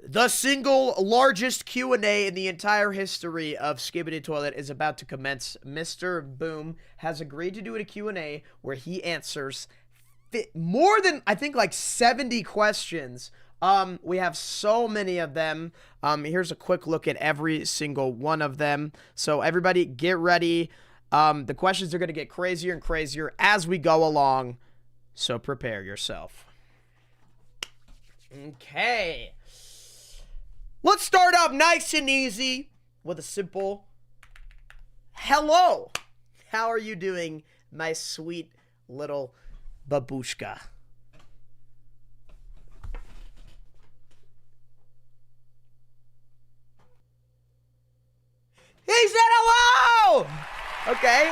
The single largest Q&A in the entire history of Skibidi Toilet is about to commence. Mr. Boom has agreed to do a Q&A where he answers more than, I think, like 70 questions. We have so many of them. Here's a quick look at every single one of them. So everybody get ready. The questions are going to get crazier and crazier as we go along. So prepare yourself. Okay. Let's start off nice and easy with a simple hello. How are you doing, my sweet little babushka? He said hello! Okay.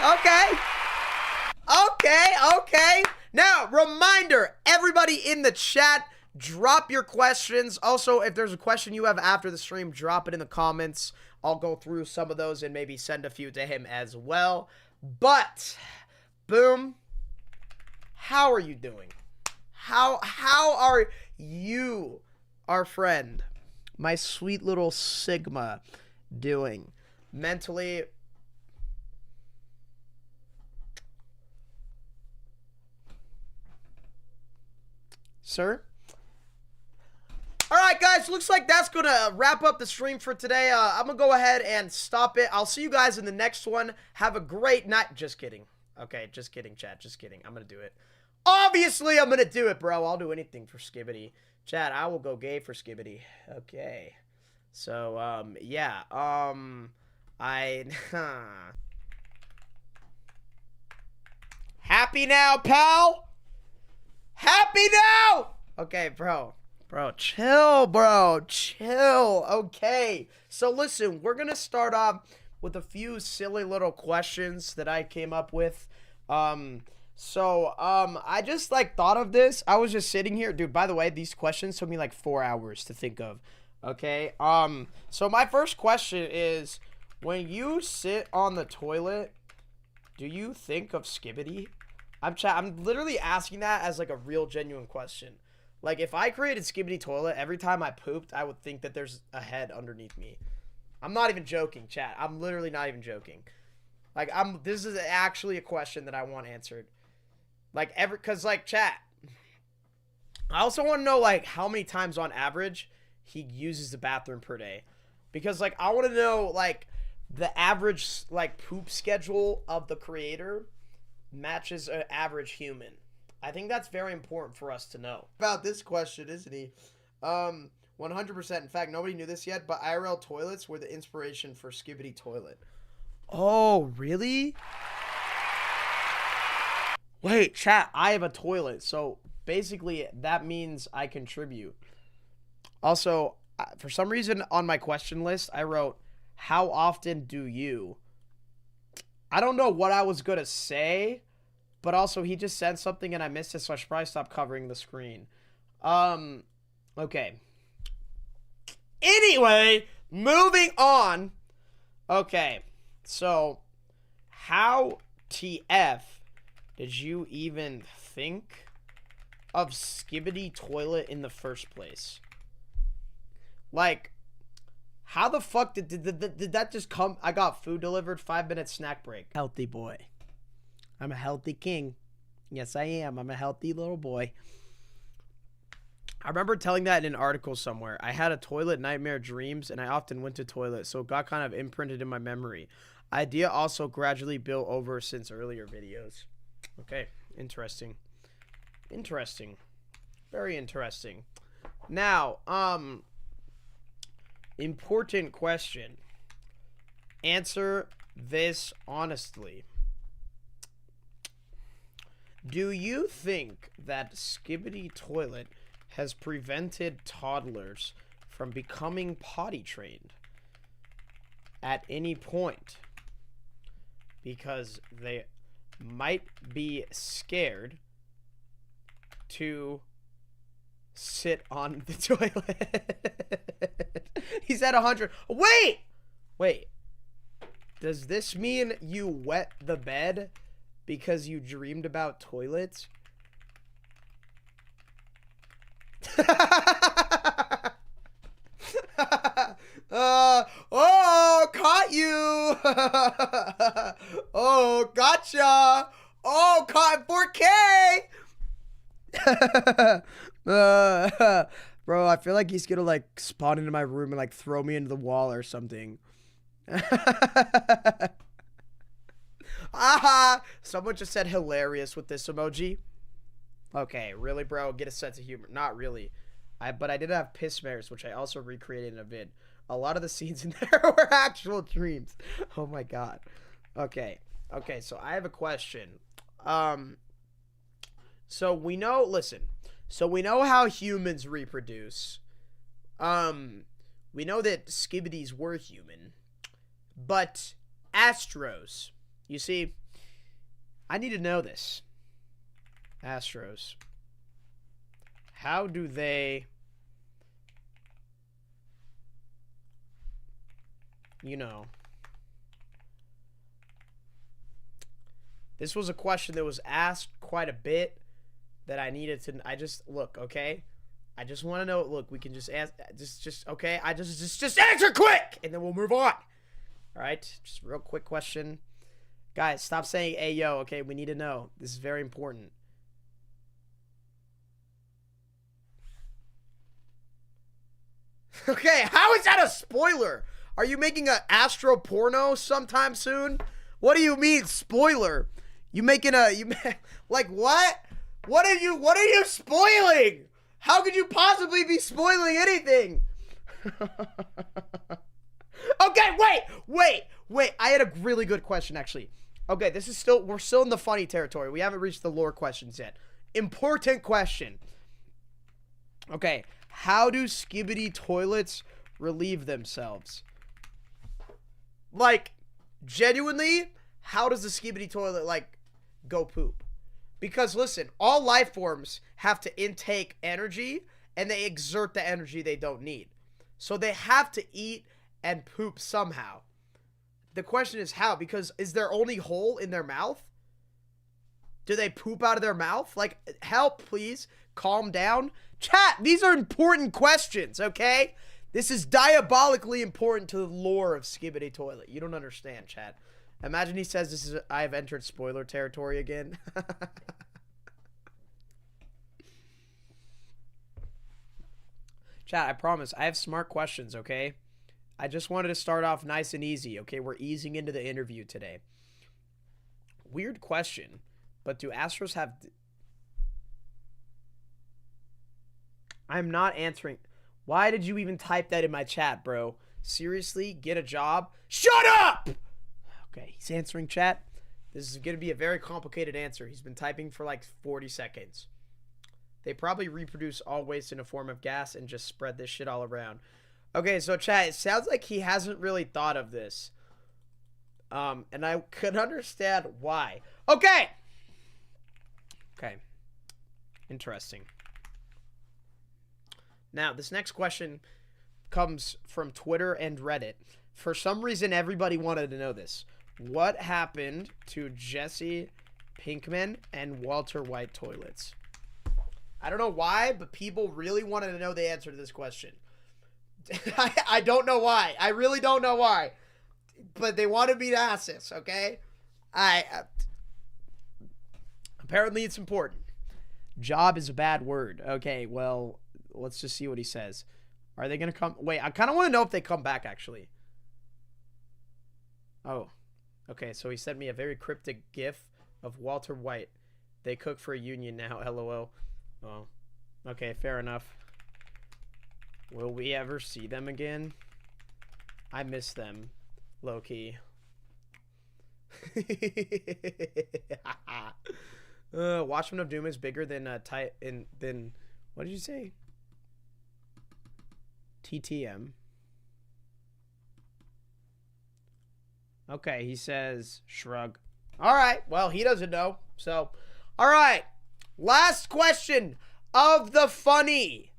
Now, reminder, everybody in the chat, drop your questions. Also, if there's a question you have after the stream, drop it in the comments. I'll go through some of those and maybe send a few to him as well. But, Boom, how are you doing? How are you, our friend, my sweet little Sigma, doing? Mentally, sir? Alright, guys, looks like that's gonna wrap up the stream for today. I'm gonna go ahead and stop it. I'll see you guys in the next one. Have a great night. Just kidding. Okay, just kidding, chat. Just kidding. I'm gonna do it. Obviously, I'm gonna do it, bro. I'll do anything for Skibidi. Chat, I will go gay for Skibidi. Okay. So, yeah. Happy now, pal? Happy now? Okay, bro. Bro, chill, bro. Chill. Okay. So, listen, we're going to start off with a few silly little questions that I came up with. I just, like, thought of this. I was just sitting here. Dude, by the way, these questions took me, like, 4 hours to think of. Okay? So my first question is, when you sit on the toilet, do you think of Skibidi? I'm literally asking that as, like, a real genuine question. Like, if I created Skibidi Toilet, every time I pooped, I would think that there's a head underneath me. I'm not even joking, chat. I'm literally not even joking. Like, this is actually a question that I want answered. Like, cause, like, chat, I also want to know, like, how many times on average he uses the bathroom per day. Because, like, I want to know, like, the average, like, poop schedule of the creator matches an average human. I think that's very important for us to know. About this question, isn't he? 100%. In fact, nobody knew this yet, but IRL toilets were the inspiration for Skibidi Toilet. Oh, really? Wait, chat, I have a toilet. So, basically, that means I contribute. Also, for some reason, on my question list, I wrote, how often do you? I don't know what I was going to say, but also he just said something and I missed it, so I should probably stop covering the screen. Okay. Anyway, moving on. Okay, so how TF did you even think of Skibidi Toilet in the first place? Like, how the fuck did that just come? I got food delivered, 5-minute snack break. Healthy boy. I'm a healthy king. Yes, I am. I'm a healthy little boy. I remember telling that in an article somewhere. I had a toilet nightmare dreams, and I often went to toilet, so it got kind of imprinted in my memory. Idea also gradually built over since earlier videos. Okay, interesting. Interesting. Very interesting. Now, important question. Answer this honestly. Do you think that Skibidi Toilet has prevented toddlers from becoming potty trained at any point because they might be scared to sit on the toilet? He's at 100. Wait. Does this mean you wet the bed because you dreamed about toilets? Oh, caught you. Oh, gotcha. Oh, caught 4K. Bro, I feel like he's gonna like spawn into my room and like throw me into the wall or something. Aha! Someone just said hilarious with this emoji. Okay, really, bro? Get a sense of humor. Not really. But I did have piss smears, which I also recreated in a vid. A lot of the scenes in there were actual dreams. Oh my god. Okay. Okay, so I have a question. So we know, listen. So we know how humans reproduce. We know that Skibidis were human. But Astros, you see, I need to know this. Astros. How do they, you know, this was a question that was asked quite a bit that I needed to, look, okay? I just want to know, look, we can just ask, okay? Just answer quick, and then we'll move on. All right, just a real quick question. Guys, stop saying ayo, okay? We need to know. This is very important. Okay, how is that a spoiler? Are you making an Astro porno sometime soon? What do you mean, spoiler? You making a, like what? What are you spoiling? How could you possibly be spoiling anything? Okay, wait. I had a really good question, actually. Okay, we're still in the funny territory. We haven't reached the lore questions yet. Important question. Okay, how do Skibidi toilets relieve themselves? Like, genuinely, how does the Skibidi toilet, like, go poop? Because, listen, all life forms have to intake energy, and they exert the energy they don't need. So they have to eat and poop somehow. The question is how, because is there only hole in their mouth? Do they poop out of their mouth? Like, help, please. Calm down. Chat, these are important questions, okay? This is diabolically important to the lore of Skibidi Toilet. You don't understand, chat. Imagine he says I have entered spoiler territory again. Chat, I promise, I have smart questions, okay? I just wanted to start off nice and easy, okay? We're easing into the interview today. Weird question, but do Astros have... I'm not answering. Why did you even type that in my chat, bro? Seriously? Get a job? Shut up! Okay, he's answering chat. This is going to be a very complicated answer. He's been typing for like 40 seconds. They probably reproduce all waste in a form of gas and just spread this shit all around. Okay, so chat, it sounds like he hasn't really thought of this. And I could understand why. Okay! Okay. Interesting. Now, this next question comes from Twitter and Reddit. For some reason, everybody wanted to know this. What happened to Jesse Pinkman and Walter White toilets? I don't know why, but people really wanted to know the answer to this question. I don't know why. I really don't know why. But they wanted me to ask this, okay? Apparently it's important. Job is a bad word. Okay, well, let's just see what he says. Are they going to come? Wait, I kind of want to know if they come back, actually. Oh. Okay, so he sent me a very cryptic gif of Walter White. They cook for a union now, LOL. Oh. Okay, fair enough. Will we ever see them again? I miss them. Low-key. Watchman of Doom is bigger than what did you say? TTM. Okay, he says shrug. All right, well, he doesn't know. So, all right. Last question of the funny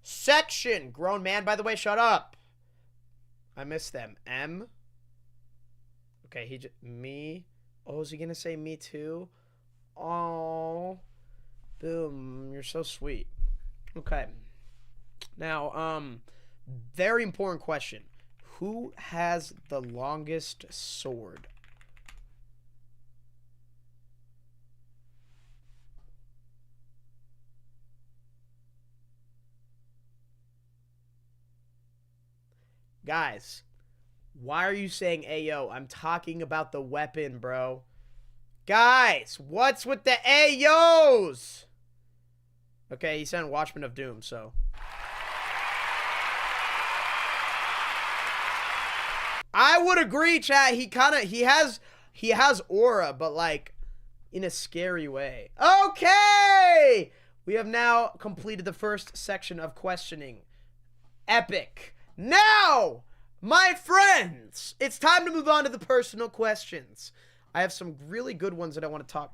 section. Grown man, by the way, shut up. I miss them. M. Okay, me. Oh, is he gonna say me too? Oh, boom. You're so sweet. Okay. Now, very important question. Who has the longest sword? Guys, why are you saying Ayo? I'm talking about the weapon, bro. Guys, what's with the Ayos? Okay, he sent Watchmen of Doom, so. I would agree, chat. He has aura, but like in a scary way. Okay! We have now completed the first section of questioning. Epic. Now, my friends, it's time to move on to the personal questions. I have some really good ones that I want to talk.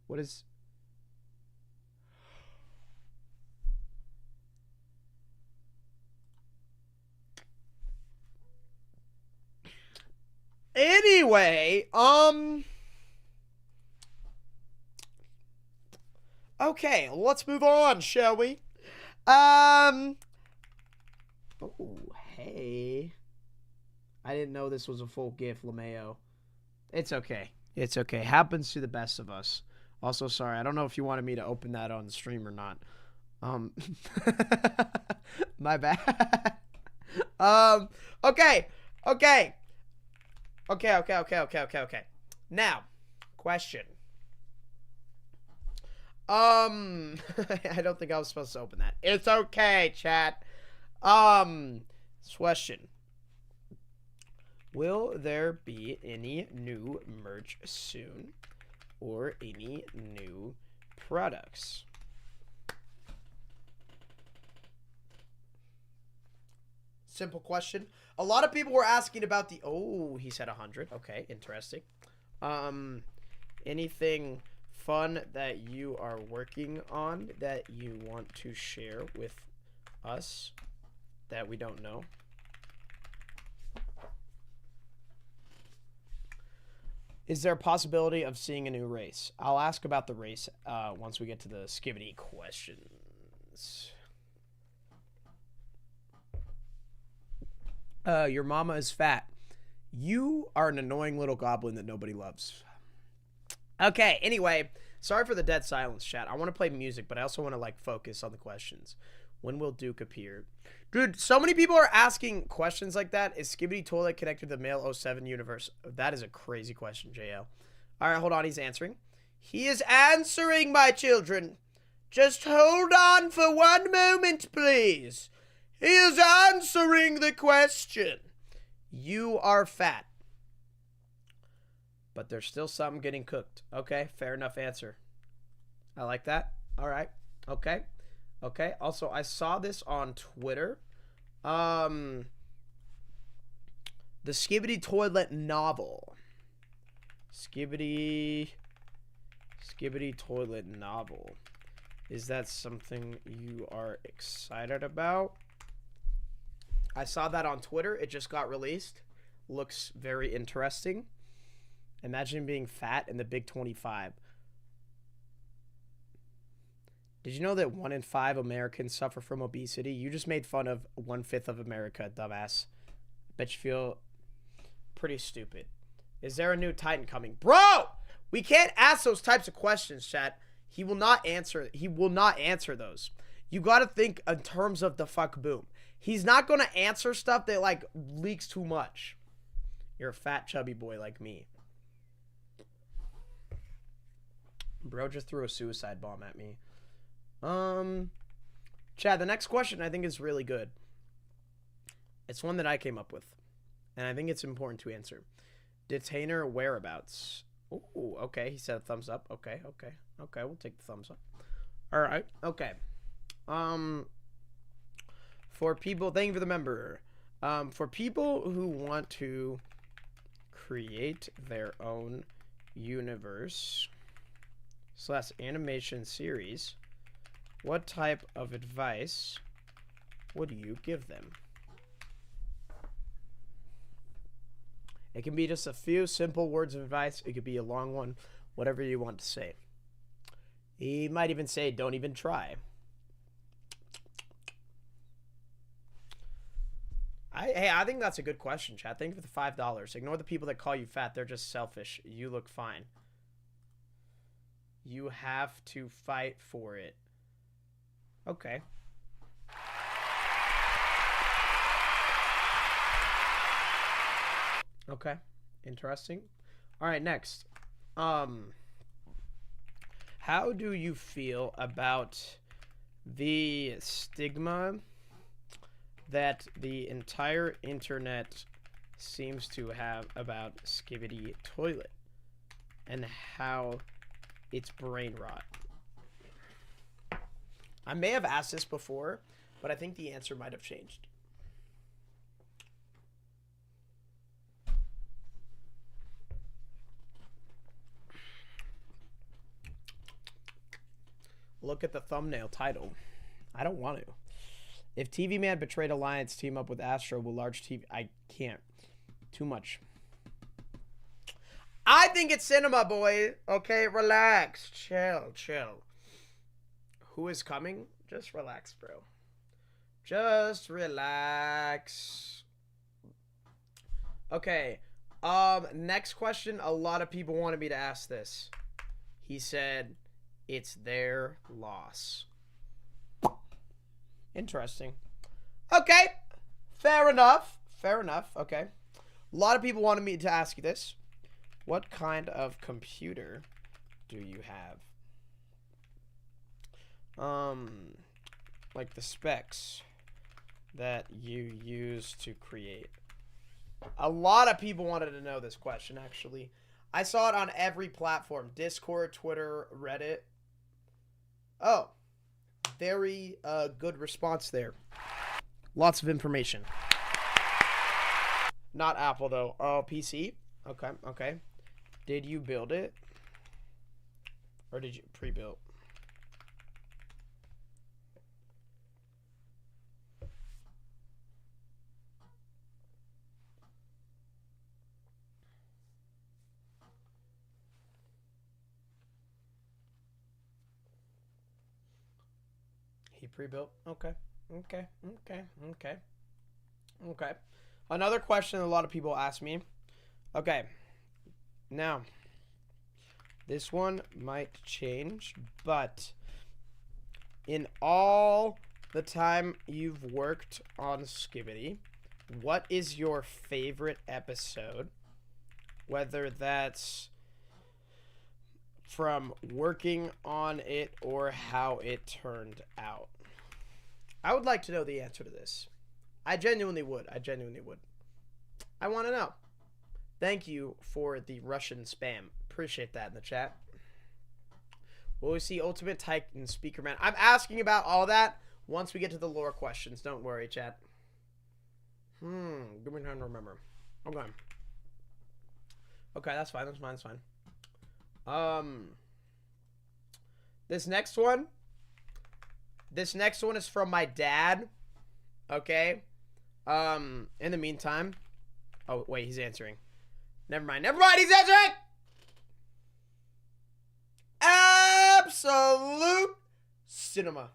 What is... Anyway, okay, let's move on, shall we? Oh, hey. I didn't know this was a full GIF, LeMayo. It's okay. It's okay. Happens to the best of us. Also, sorry, I don't know if you wanted me to open that on the stream or not. My bad. Okay. Now, question. I don't think I was supposed to open that. It's okay, chat. Question. Will there be any new merch soon or any new products? Simple question. A lot of people were asking about the... Oh, he said 100. Okay, interesting. Anything fun that you are working on that you want to share with us that we don't know? Is there a possibility of seeing a new race? I'll ask about the race once we get to the Skibidi questions. Your mama is fat. You are an annoying little goblin that nobody loves. Okay, anyway, sorry for the dead silence, chat. I want to play music, but I also want to, like, focus on the questions. When will Duke appear? Dude, so many people are asking questions like that. Is Skibidi Toilet connected to the Male 07 universe? That is a crazy question, JL. All right, hold on. He's answering. He is answering, my children. Just hold on for one moment, please. He is answering the question. You are fat. But there's still something getting cooked. Okay, fair enough answer. I like that. All right. Okay. Okay. Also, I saw this on Twitter. The Skibidi Toilet novel. Skibidi Toilet novel. Is that something you are excited about? I saw that on Twitter. It just got released. Looks very interesting. Imagine being fat in the Big 25. Did you know that 1 in 5 Americans suffer from obesity? You just made fun of 1/5 of America, dumbass. Bet you feel pretty stupid. Is there a new Titan coming? Bro! We can't ask those types of questions, chat. He will not answer. He will not answer those. You gotta think in terms of the fuck boom. He's not gonna answer stuff that, like, leaks too much. You're a fat, chubby boy like me. Bro just threw a suicide bomb at me. Chad, the next question I think is really good. It's one that I came up with, and I think it's important to answer. Detainer whereabouts. Ooh, okay. He said a thumbs up. Okay. We'll take the thumbs up. All right. Okay. For people, thank you for the member. For people who want to create their own universe / animation series, what type of advice would you give them? It can be just a few simple words of advice. It could be a long one, whatever you want to say. He might even say, don't even try. I think that's a good question, chat. Thank you for the $5. Ignore the people that call you fat. They're just selfish. You look fine. You have to fight for it. Okay. Okay. Interesting. All right, next. How do you feel about the stigma that the entire internet seems to have about Skibidi Toilet and how it's brain rot? I may have asked this before, but I think the answer might have changed. Look at the thumbnail title. I don't want to. If TV Man betrayed Alliance, team up with Astro, will large TV... I can't. Too much. I think it's cinema, boy. Okay, relax. Chill. Who is coming? Just relax, bro. Just relax. Okay. Next question. A lot of people wanted me to ask this. He said... It's their loss. Interesting. Okay. Fair enough. Okay. A lot of people wanted me to ask you this. What kind of computer do you have? Like the specs that you use to create. A lot of people wanted to know this question, actually. I saw it on every platform. Discord, Twitter, Reddit. Oh, very good response there. Lots of information. Not Apple, though. Oh, PC? Okay. Did you build it? Or did you pre-build? He pre-built. Okay. Another question a lot of people ask me. Okay. Now, this one might change, but in all the time you've worked on Skibidi, what is your favorite episode? Whether that's from working on it or how it turned out. I would like to know the answer to this. I genuinely would. I want to know. Thank you for the Russian spam. Appreciate that in the chat. Will we see Ultimate Titan Speaker Man? I'm asking about all that once we get to the lore questions. Don't worry, chat. Give me time to remember. Okay, that's fine. This next one is from my dad. Okay. In the meantime. Oh, wait, he's answering. Never mind, he's answering! Absolute cinema.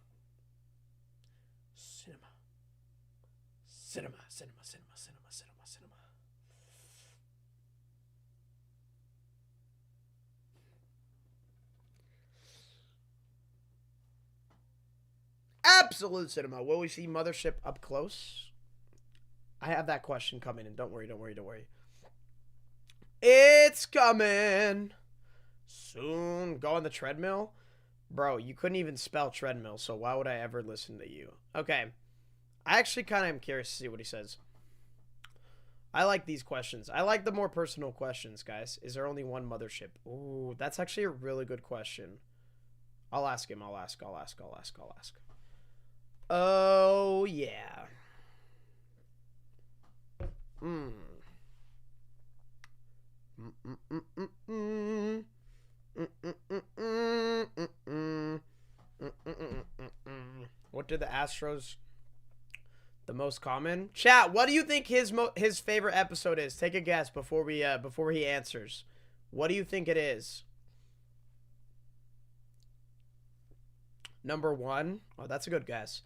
Absolute cinema. Will we see Mothership up close? I have that question coming, and don't worry. It's coming soon. Go on the treadmill? Bro, you couldn't even spell treadmill, so why would I ever listen to you? Okay. I actually kind of am curious to see what he says. I like these questions. I like the more personal questions, guys. Is there only one Mothership? Ooh, that's actually a really good question. I'll ask him. I'll ask. Oh, yeah. What did the Astros the most common? Chat, what do you think his favorite episode is? Take a guess before he answers. What do you think it is? Number 1? Oh, that's a good guess.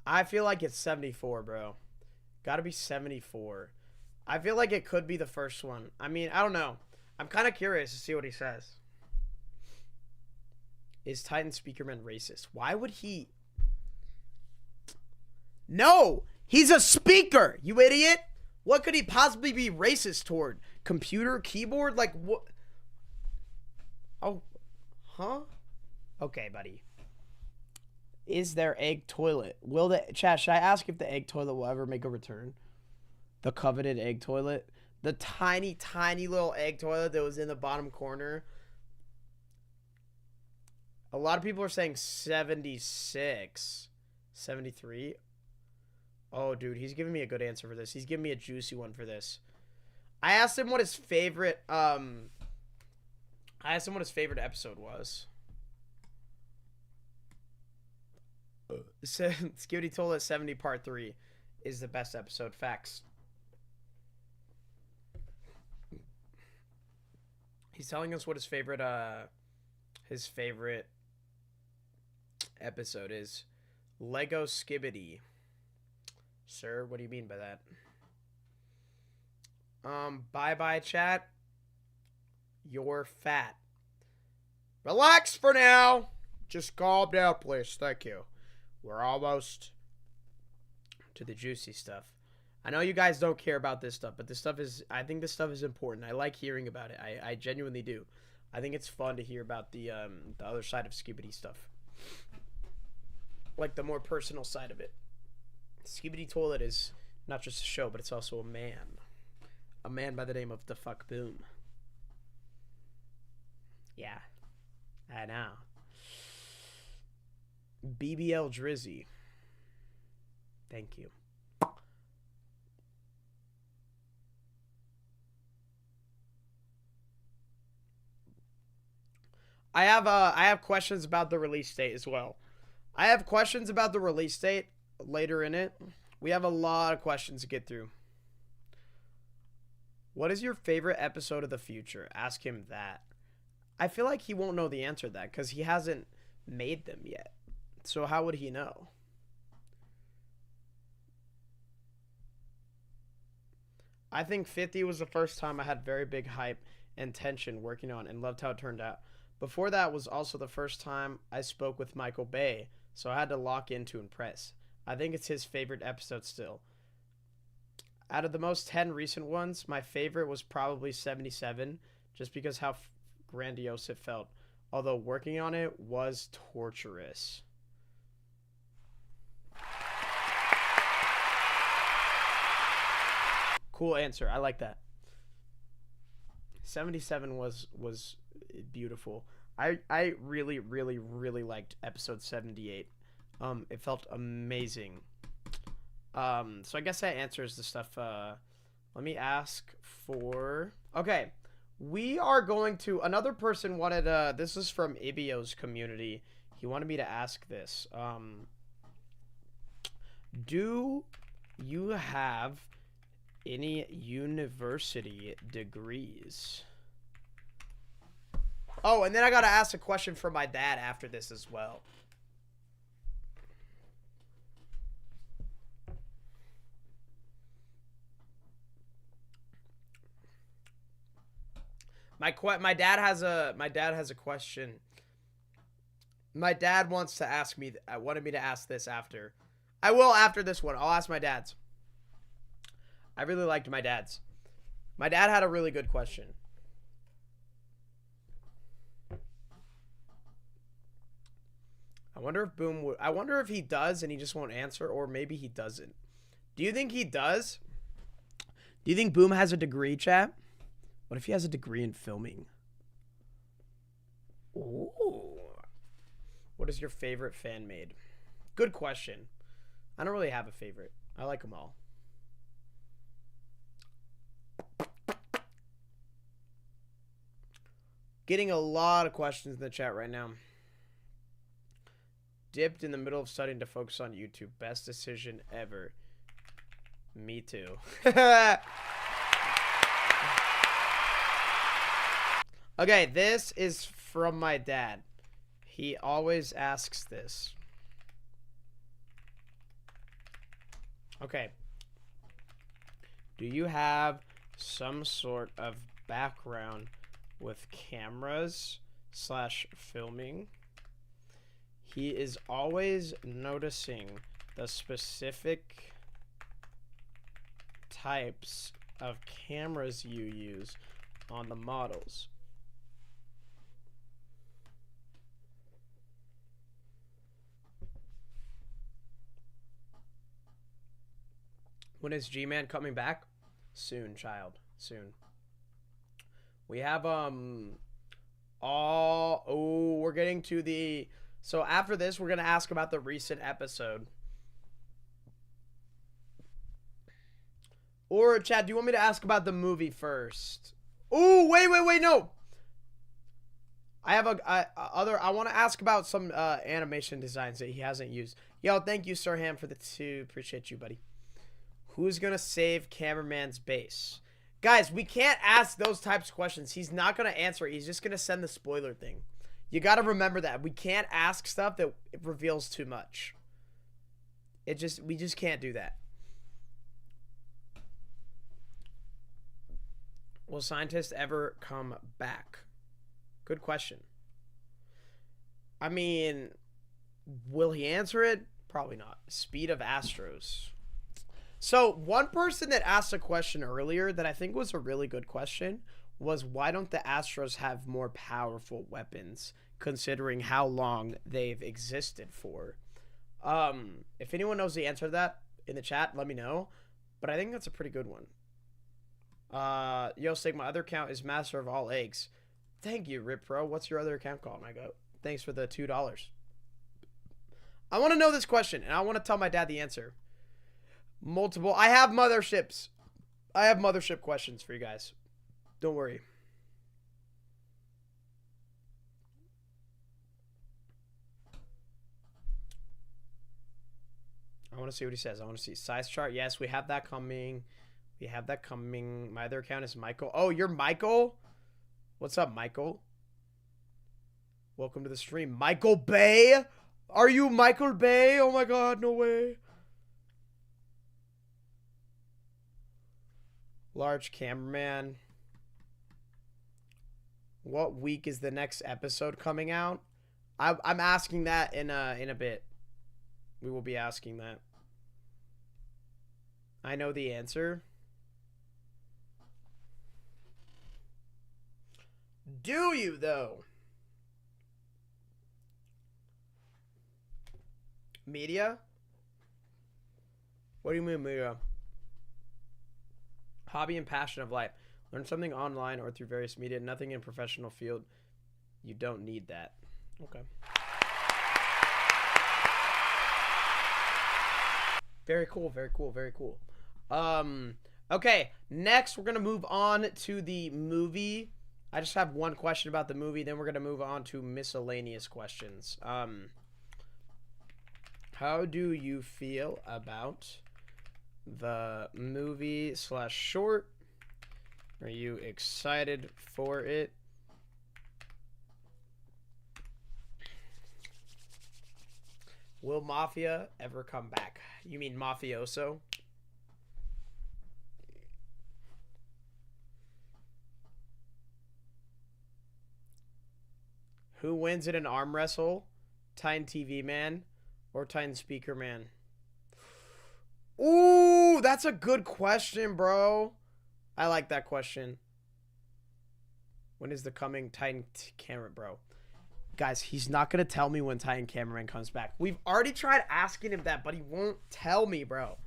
I feel like it's 74, bro. Gotta be 74. I feel like it could be the first one. I mean, I don't know. I'm kind of curious to see what he says. Is Titan Speakerman racist? Why would he? No! He's a speaker, you idiot! What could he possibly be racist toward? Computer? Keyboard? Like, what? Oh, huh? Okay, buddy. Is there egg toilet? Will the chat? Should I ask if the egg toilet will ever make a return? The coveted egg toilet, the tiny, tiny little egg toilet that was in the bottom corner. A lot of people are saying 76, 73. Oh, dude, he's giving me a good answer for this. He's giving me a juicy one for this. I asked him what his favorite episode was. Skibidi Toilet 70 Part 3 is the best episode. Facts. He's telling us what his favorite episode is. Lego Skibidi. Sir, what do you mean by that? Bye-bye, chat. You're fat. Relax for now. Just calm down, please. Thank you. We're almost to the juicy stuff. I know you guys don't care about this stuff, but this stuff is, I think this stuff is important. I like hearing about it. I genuinely do. I think it's fun to hear about the other side of Skibidi stuff. Like the more personal side of it. Skibidi Toilet is not just a show, but it's also a man. A man by the name of Dafuboom. Yeah. I know. BBL Drizzy. Thank you. I have questions about the release date as well. I have questions about the release date later in it. We have a lot of questions to get through. What is your favorite episode of the future? Ask him that. I feel like he won't know the answer to that because he hasn't made them yet. So how would he know? I think 50 was the first time I had very big hype and tension working on and loved how it turned out. Before that was also the first time I spoke with Michael Bay, so I had to lock in to impress. I think it's his favorite episode still. Out of the most 10 recent ones, my favorite was probably 77, just because how grandiose it felt. Although working on it was torturous. Cool answer. I like that. 77 was beautiful. I really, really, really liked episode 78. It felt amazing. So I guess that answers the stuff. Let me ask for... Okay. We are going to... Another person wanted... this is from Ibio's community. He wanted me to ask this. Do you have any university degrees? Oh, and then I gotta ask a question for my dad after this as well. My dad has a question. My dad wants to ask me. Wanted me to ask this after. I will after this one. I'll ask my dad's. I really liked my dad's. My dad had a really good question. I wonder if Boom would. I wonder if he does and he just won't answer, or maybe he doesn't. Do you think he does? Do you think Boom has a degree, chat? What if he has a degree in filming? Ooh. What is your favorite fan made? Good question. I don't really have a favorite. I like them all. Getting a lot of questions in the chat right now. Dipped in the middle of studying to focus on YouTube. Best decision ever. Me too. Okay, this is from my dad. He always asks this. Okay. Do you have some sort of background with cameras / filming? He is always noticing the specific types of cameras you use on the models. When is G-Man coming back? Soon, child. Soon. We have, we're getting to the... So after this, we're going to ask about the recent episode. Or, Chad, do you want me to ask about the movie first? Ooh, wait, no. I have I want to ask about some animation designs that he hasn't used. Yo, thank you, Sir Ham, for the 2. Appreciate you, buddy. Who's going to save Cameraman's base? Guys, we can't ask those types of questions. He's not going to answer it. He's just going to send the spoiler thing. You got to remember that. We can't ask stuff that it reveals too much. We just can't do that. Will scientists ever come back? Good question. I mean, will he answer it? Probably not. Speed of Astros. So, one person that asked a question earlier that I think was a really good question was, why don't the Astros have more powerful weapons, considering how long they've existed for? If anyone knows the answer to that in the chat, let me know. But I think that's a pretty good one. Yo, Sig, my other account is Master of All Eggs. Thank you, Rip Pro. What's your other account called, my goat? Thanks for the $2. I want to know this question, and I want to tell my dad the answer. Multiple. I have motherships. I have mothership questions for you guys. Don't worry. I want to see what he says. I want to see size chart. Yes, we have that coming. We have that coming. My other account is Michael. Oh, you're Michael? What's up, Michael? Welcome to the stream. Michael Bay? Are you Michael Bay? Oh my god, no way. Large Cameraman. What week is the next episode coming out? I'm asking that in a bit. We will be asking that. I know the answer. Do you, though? Media? What do you mean, media? Hobby and passion of life. Learn something online or through various media. Nothing in professional field. You don't need that. Okay. Very cool, very cool, very cool. Okay, next we're going to move on to the movie. I just have one question about the movie, then we're going to move on to miscellaneous questions. How do you feel about the movie / short? Are you excited for it? Will Mafia ever come back? You mean Mafioso? Who wins in an arm wrestle? Titan TV Man or Titan Speaker Man? Ooh, that's a good question, bro. I like that question. When is the coming Titan Camera, bro? Guys, he's not going to tell me when Titan Cameraman comes back. We've already tried asking him that, but he won't tell me, bro.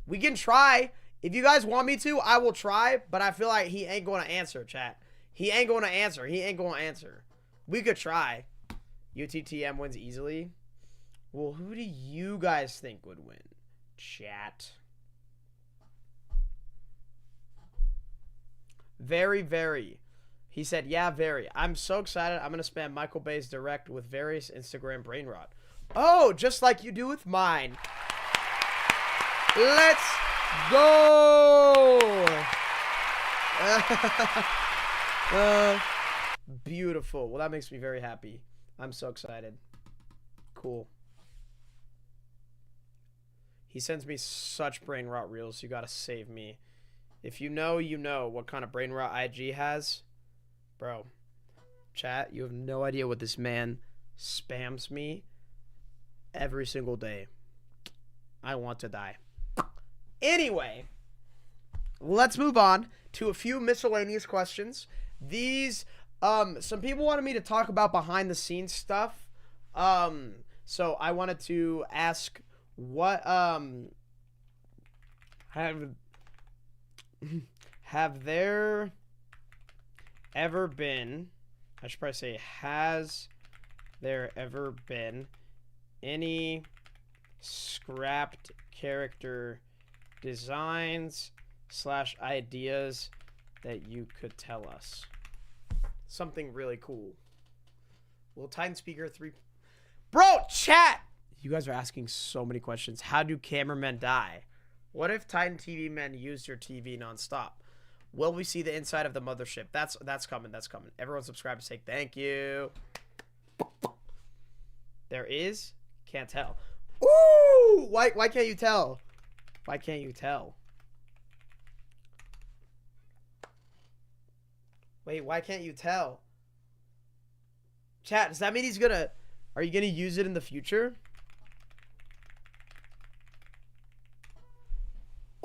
We can try. If you guys want me to, I will try, but I feel like he ain't going to answer, chat. He ain't going to answer. He ain't going to answer. We could try. UTTM wins easily. Well, who do you guys think would win? Chat. Very, very. He said, yeah, very. I'm so excited. I'm going to spam Michael Bay's direct with various Instagram brain rot. Oh, just like you do with mine. Let's go. Beautiful. Well, that makes me very happy. I'm so excited. Cool. He sends me such brain rot reels. You got to save me. If you know, you know what kind of brain rot IG has. Bro, chat, you have no idea what this man spams me every single day. I want to die. Anyway, let's move on to a few miscellaneous questions. These, some people wanted me to talk about behind the scenes stuff. So I wanted to ask what, have there ever been, I should probably say, has there ever been any scrapped character designs / ideas that you could tell us? Something really cool. Will Titan Speaker 3... Bro, chat! You guys are asking so many questions. How do cameramen die? What if Titan TV men use your TV nonstop? Will we see the inside of the mothership? That's coming. That's coming. Everyone subscribe to say thank you. There is? Can't tell. Ooh! Why can't you tell? Why can't you tell? Wait, why can't you tell? Chat, does that mean he's gonna... Are you gonna use it in the future?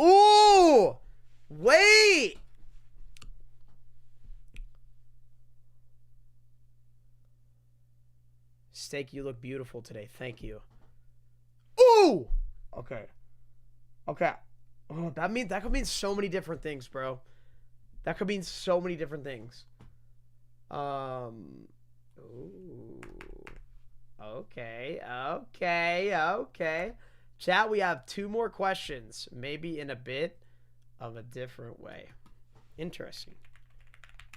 Ooh! Wait! Steak, you look beautiful today. Thank you. Ooh! Okay. Okay. Oh, that could mean so many different things, bro. That could mean so many different things. Ooh. Okay. Chat, we have 2 more questions. Maybe in a bit of a different way. Interesting.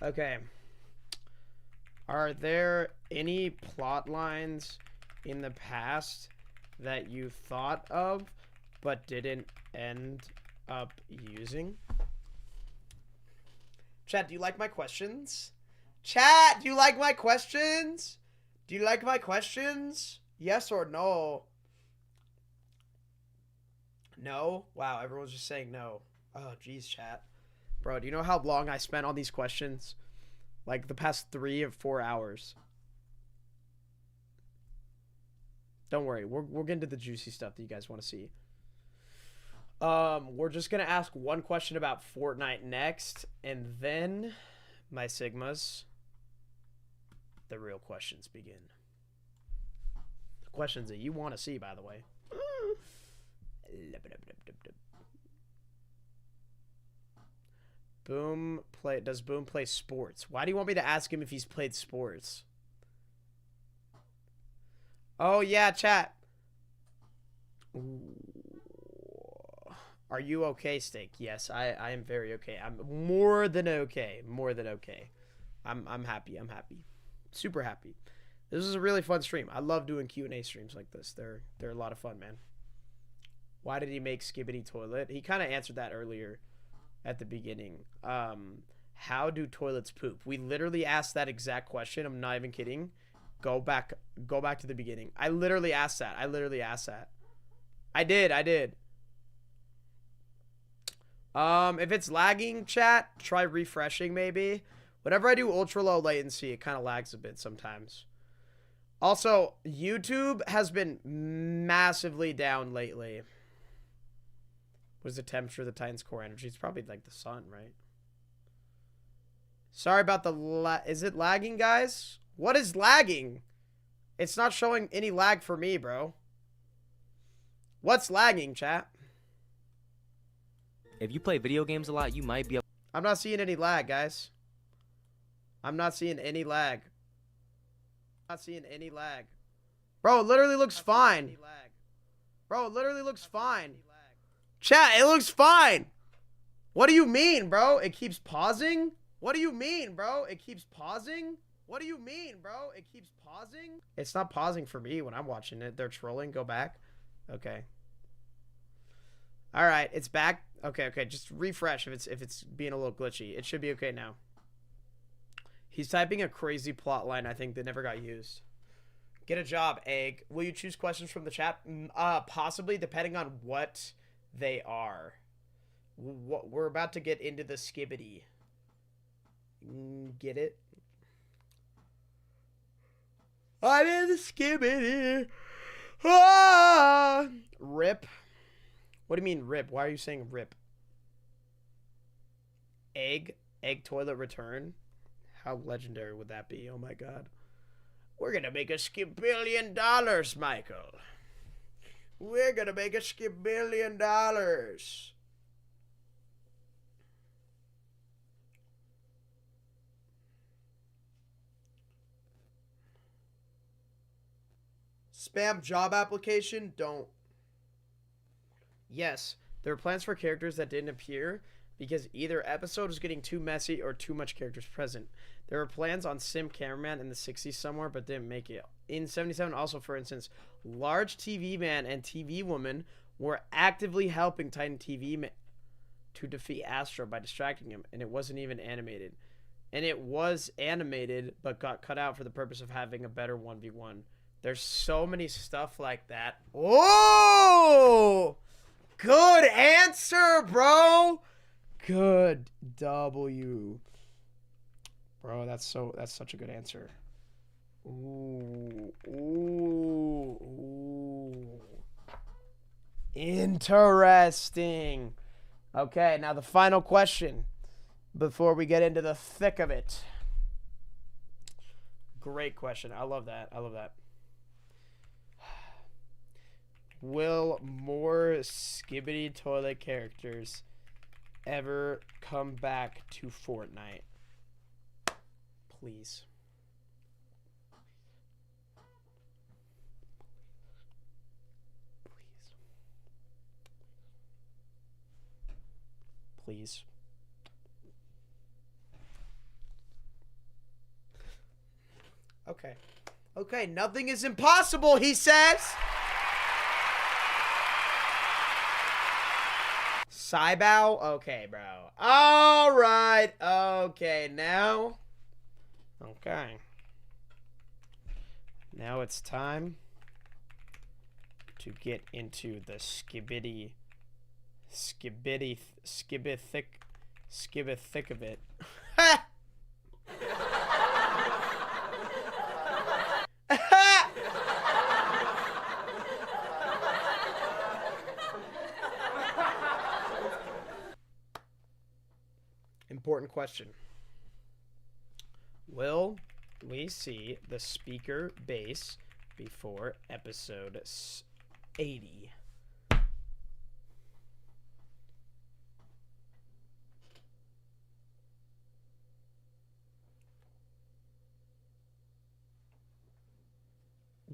Okay. Are there any plot lines in the past that you thought of but didn't end up using? Chat, do you like my questions? Chat, do you like my questions? Do you like my questions? Yes or no? No? Wow, everyone's just saying no. Oh, geez, chat. Bro, do you know how long I spent on these questions? Like the past 3 or 4 hours. Don't worry, we're getting to the juicy stuff that you guys want to see. We're just gonna ask one question about Fortnite next, and then, my Sigmas, the real questions begin. The questions that you want to see, by the way. Does Boom play sports? Why do you want me to ask him if he's played sports? Oh yeah, chat. Ooh. Are you okay, Steak? Yes, I am very okay. I'm more than okay. More than okay. I'm happy. I'm happy. Super happy. This is a really fun stream. I love doing Q&A streams like this. They're a lot of fun, man. Why did he make Skibidi Toilet? He kind of answered that earlier at the beginning. How do toilets poop? We literally asked that exact question. I'm not even kidding. Go back to the beginning. I literally asked that. I did. If it's lagging, chat, try refreshing maybe. Whenever I do ultra low latency, it kind of lags a bit sometimes. Also, YouTube has been massively down lately. What is the temperature of the Titan's core energy? It's probably like the sun, right? Sorry about the is it lagging, guys? What is lagging? It's not showing any lag for me, bro. What's lagging, chat? If you play video games a lot, you might be able... I'm not seeing any lag, guys. I'm not seeing any lag. Bro, it literally looks fine. Bro, it literally looks fine. Chat, it looks fine. What do you mean, bro? It keeps pausing? What do you mean, bro? It keeps pausing? What do you mean, bro? It keeps pausing? It's not pausing for me when I'm watching it. They're trolling. Go back. Okay. All right, it's back. Okay. Just refresh if it's being a little glitchy. It should be okay now. He's typing a crazy plot line, I think, that never got used. Get a job, Egg. Will you choose questions from the chat? Possibly, depending on what they are. We're about to get into the Skibidi. Get it? I'm in the Skibidi. Ah! Rip. What do you mean rip? Why are you saying rip? Egg toilet return. How legendary would that be? Oh my god. We're gonna make a $1 skibidi, Michael. We're gonna make a $1 skibidi. Spam job application? Don't. Yes, there were plans for characters that didn't appear because either episode was getting too messy or too much characters present. There were plans on Sim Cameraman in the 60s somewhere, but didn't make it. In 77, also, for instance, large TV man and TV woman were actively helping Titan TV man to defeat Astro by distracting him, and it wasn't even animated. And it was animated, but got cut out for the purpose of having a better 1v1. There's so many stuff like that. Oh! Good answer, bro! Good W. Bro, that's such a good answer. Ooh. Ooh. Ooh. Interesting. Okay, now the final question before we get into the thick of it. Great question. I love that. I love that. Will more Skibidi Toilet characters ever come back to Fortnite? Please. Please. Okay. Okay, nothing is impossible, he says. Cybow? Okay, bro. All right. Okay, now. Okay. Now it's time to get into the Skibidi thick of it. Important question. Will we see the speaker base before episode 80?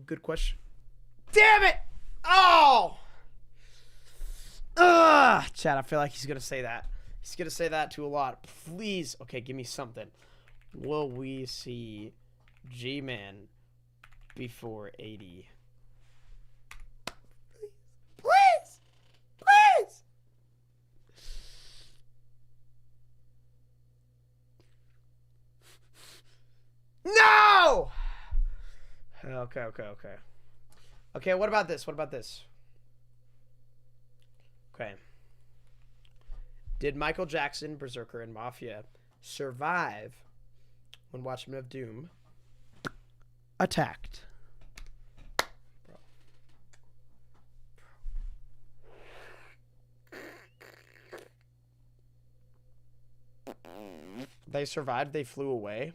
Good question. Damn it! Oh! Ugh! Chad, I feel like he's gonna say that. He's gonna say that to a lot. Please. Okay, give me something. Will we see G-Man before 80? Please! Please! No! Okay. Okay, what about this? What about this? Okay. Did Michael Jackson, Berserker, and Mafia survive when Watchmen of Doom attacked? Bro. They survived, they flew away.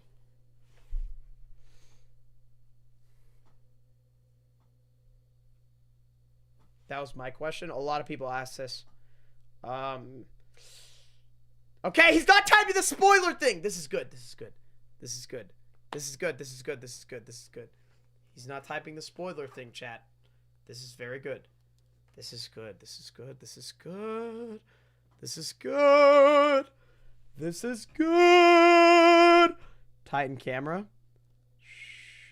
That was my question. A lot of people asked this. Okay, he's not typing the spoiler thing. This is good. This is good. This is good. This is good. This is good. This is good. This is good. He's not typing the spoiler thing, chat. This is very good. This is good. This is good. This is good. This is good. This is good. Titan camera.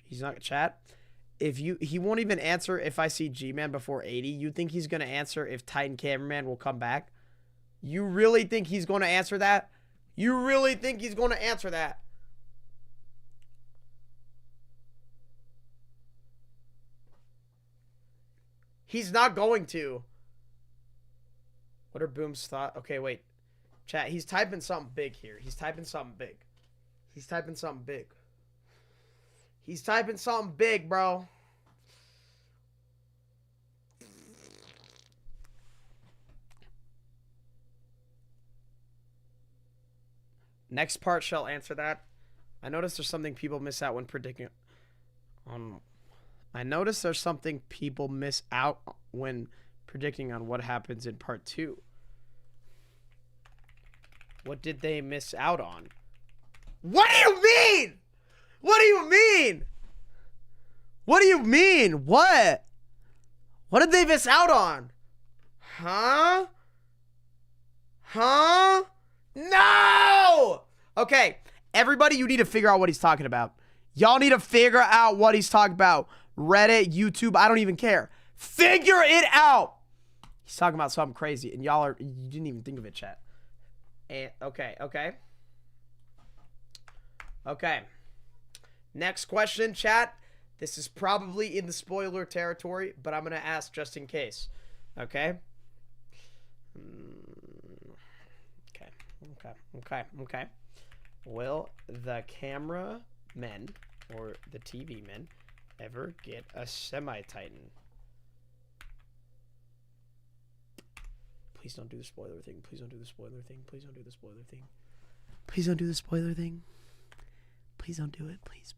He's not chat. He won't even answer if I see G-Man before 80. You think he's going to answer if Titan Cameraman will come back? You really think he's going to answer that? You really think he's going to answer that? He's not going to. What are Boom's thoughts? Okay, wait. Chat, he's typing something big here. He's typing something big. He's typing something big. He's typing something big, bro. Next part shall answer that. I notice there's something people miss out when predicting. I notice there's something people miss out when predicting on what happens in part 2. What did they miss out on? What do you mean? What do you mean? What do you mean? What? What did they miss out on? Huh? Huh? No! Okay, everybody, you need to figure out what he's talking about. Y'all need to figure out what he's talking about. Reddit, YouTube, I don't even care. Figure it out! He's talking about something crazy, and y'all are, you didn't even think of it, chat. And, okay. Okay. Next question, chat. This is probably in the spoiler territory, but I'm going to ask just in case. Okay? Okay. Will the cameramen or the TV men ever get a semi-titan? Please don't do the spoiler thing. Please don't do the spoiler thing. Please don't do the spoiler thing. Please don't do the spoiler thing. Please don't do it. Please.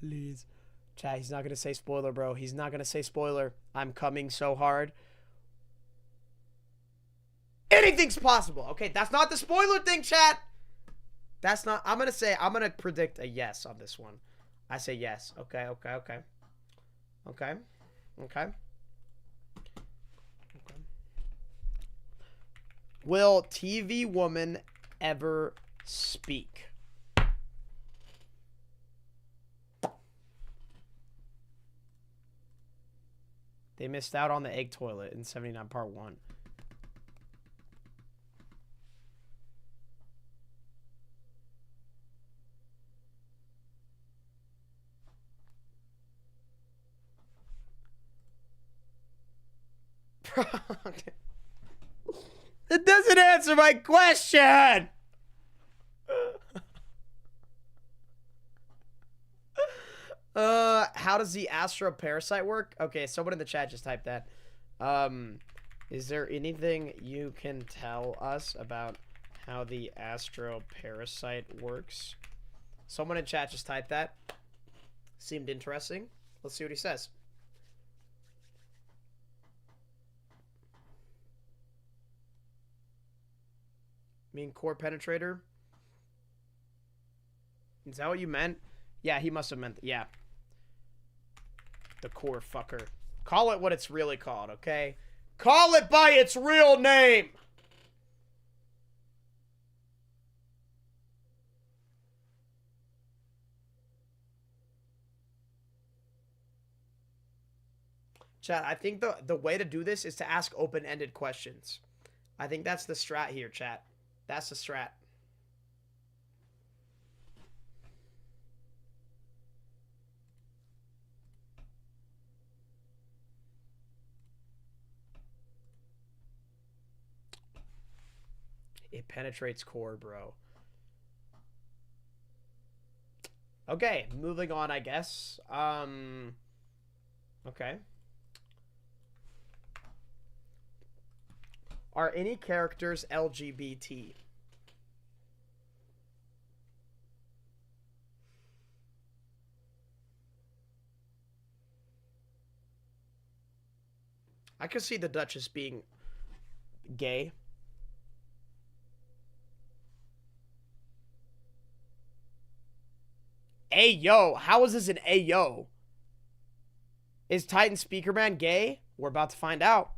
Please. Chat, he's not going to say spoiler, bro. He's not going to say spoiler. I'm coming so hard. Anything's possible. Okay, that's not the spoiler thing, chat. That's not, I'm going to predict a yes on this one. I say yes. Okay. Will TV woman ever speak? They missed out on the egg toilet in 79 part 1. It doesn't answer my question. How does the Astro parasite work? Okay, someone in the chat just typed that. Is there anything you can tell us about how the Astro parasite works? Someone in chat just typed that. Seemed interesting. Let's see what he says. Mean core penetrator? Is that what you meant? Yeah, he must have meant, yeah. The core fucker. Call it what it's really called, okay? Call it by its real name! Chat, I think the way to do this is to ask open-ended questions. I think that's the strat here, chat. That's the strat. It penetrates core, bro. Okay, moving on, I guess. Okay. Are any characters LGBT? I could see the Duchess being gay. Ayo, how is this an ayo? Is Titan Speakerman gay? We're about to find out.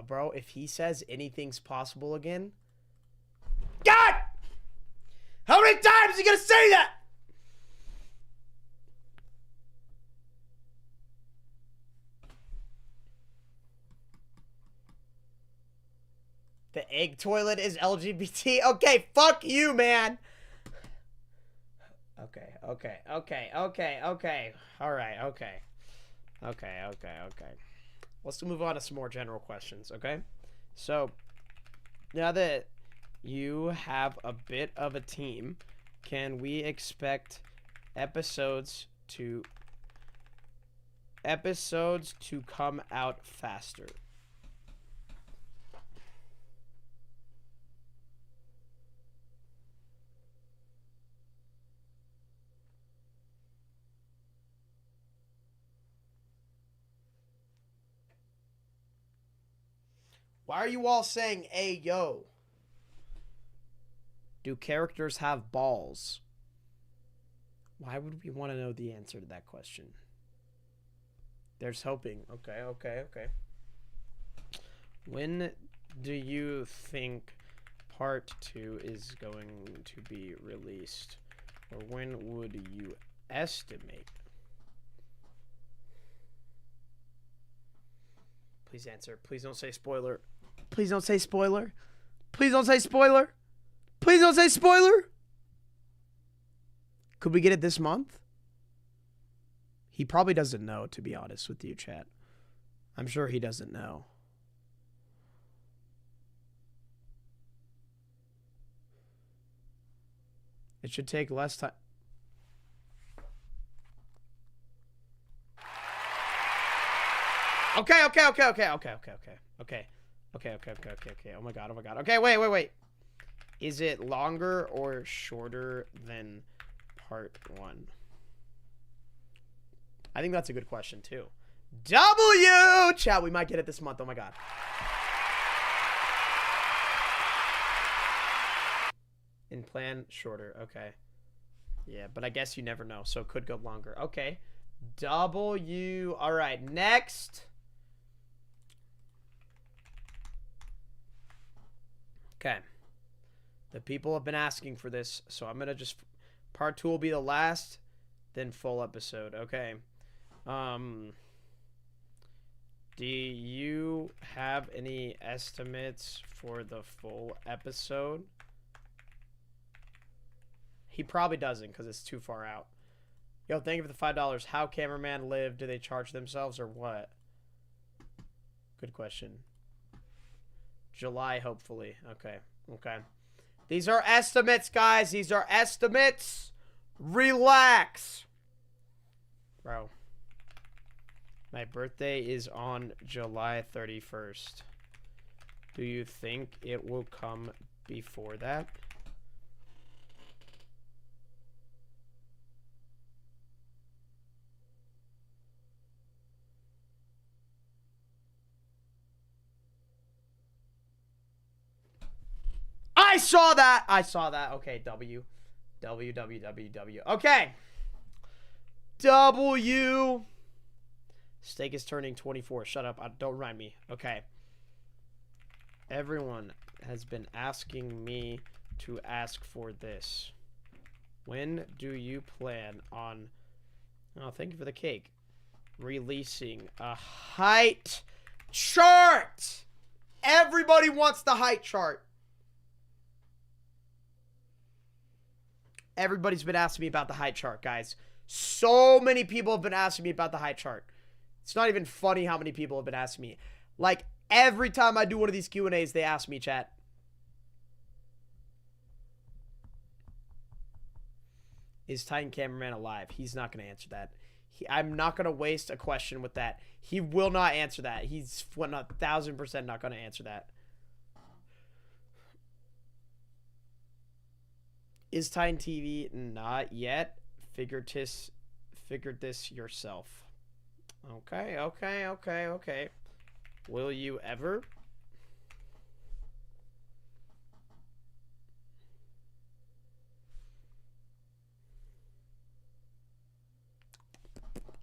Bro, if he says anything's possible again. God! How many times are you gonna say that? The egg toilet is LGBT? Okay, fuck you, man. Okay, okay, okay, okay, okay. All right, okay. Okay, okay, okay. Let's move on to some more general questions, okay? So, now that you have a bit of a team, can we expect episodes to come out faster? Why are you all saying "Ayo"? Do characters have balls? Why would we want to know the answer to that question? There's hoping. Okay, okay, okay. When do you think part 2 is going to be released? Or when would you estimate? Please answer. Please don't say spoiler. Please don't say spoiler. Please don't say spoiler. Please don't say spoiler. Could we get it this month? He probably doesn't know, to be honest with you, chat. I'm sure he doesn't know. It should take less time. Okay. Oh my god. Okay, wait. Is it longer or shorter than part 1? I think that's a good question too. W! Chat, we might get it this month. Oh my god. In plan, shorter. Okay. Yeah, but I guess you never know, so it could go longer. Okay. W. All right, next. Okay. The people have been asking for this, so I'm going to just... Part 2 will be the last, then full episode. Okay. Do you have any estimates for the full episode? He probably doesn't because it's too far out. Yo, thank you for the $5. How Cameraman live? Do they charge themselves or what? Good question. July, hopefully. Okay. Okay. These are estimates, guys. These are estimates. Relax. Bro. My birthday is on July 31st. Do you think it will come before that? I saw that. Okay, W. Okay. W. Steak is turning 24. Shut up. Don't remind me. Okay. Everyone has been asking me to ask for this. When do you plan on... Oh, thank you for the cake. Releasing a height chart. Everybody wants the height chart. Everybody's been asking me about the height chart, guys. So many people have been asking me about the height chart. It's not even funny how many people have been asking me. Like, every time I do one of these Q&As, they ask me, chat. Is Titan Cameraman alive? He's not going to answer that. I'm not going to waste a question with that. He will not answer that. He's 1,000% not going to answer that. Is Titan TV? Not yet. Figured this yourself. Okay. Will you ever?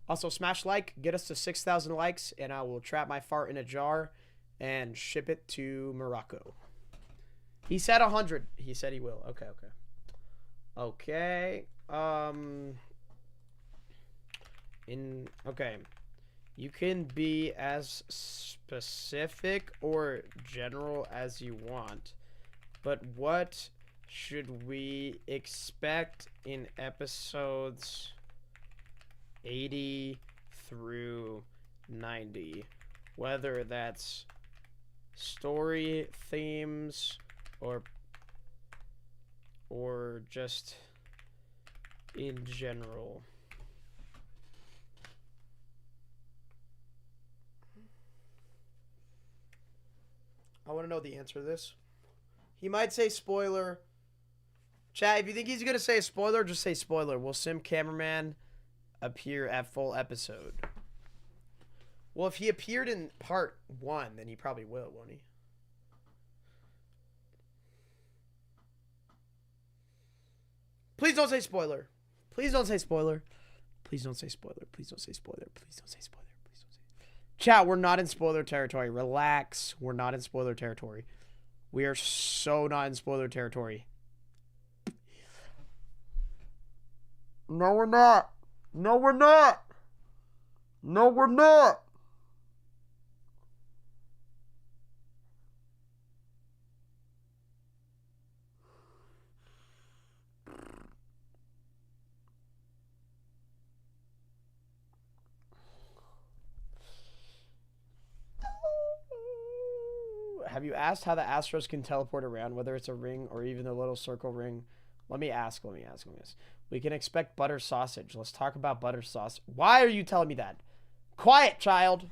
Also, smash like, get us to 6,000 likes, and I will trap my fart in a jar and ship it to Morocco. He said 100. He said he will. Okay. Okay. You can be as specific or general as you want, but what should we expect in episodes 80 through 90? Whether that's story themes or just in general. I want to know the answer to this. He might say spoiler. Chat, if you think he's going to say a spoiler, just say spoiler. Will Cameraman appear at full episode? Well, if he appeared in part 1, then he probably will, won't he? Please don't say spoiler. Please don't say spoiler. Please don't say spoiler. Please don't say spoiler. Please don't say spoiler. Please don't say. Chat, we're not in spoiler territory. Relax. We're not in spoiler territory. We are so not in spoiler territory. No, we're not. No, we're not. No, we're not. Have you asked how the Astros can teleport around, whether it's a ring or even a little circle ring? Let me ask this. We can expect butter sausage. Let's talk about butter sauce. Why are you telling me that? Quiet, child.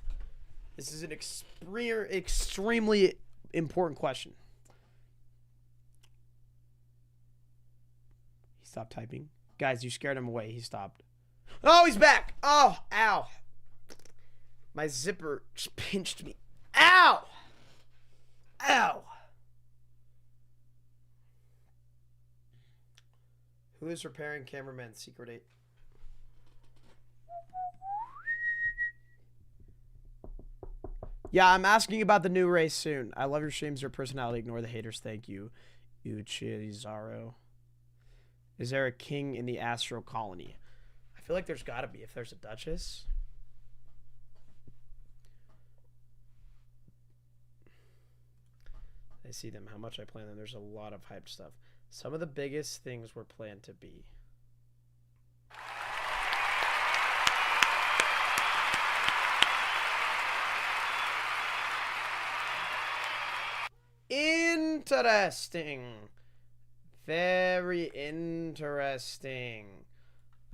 This is an extremely important question. He stopped typing. Guys, you scared him away. He stopped. Oh, he's back. Oh, ow. My zipper just pinched me. Ow. Ow. Who is repairing Cameraman's secret 8? Yeah, I'm asking about the new race soon. I love your streams, your personality. Ignore the haters. Thank you. Duchess. Is there a king in the Astro colony? I feel like there's got to be if there's a Duchess. I see them, how much I plan them. There's a lot of hyped stuff. Some of the biggest things were planned to be. Interesting. Very interesting.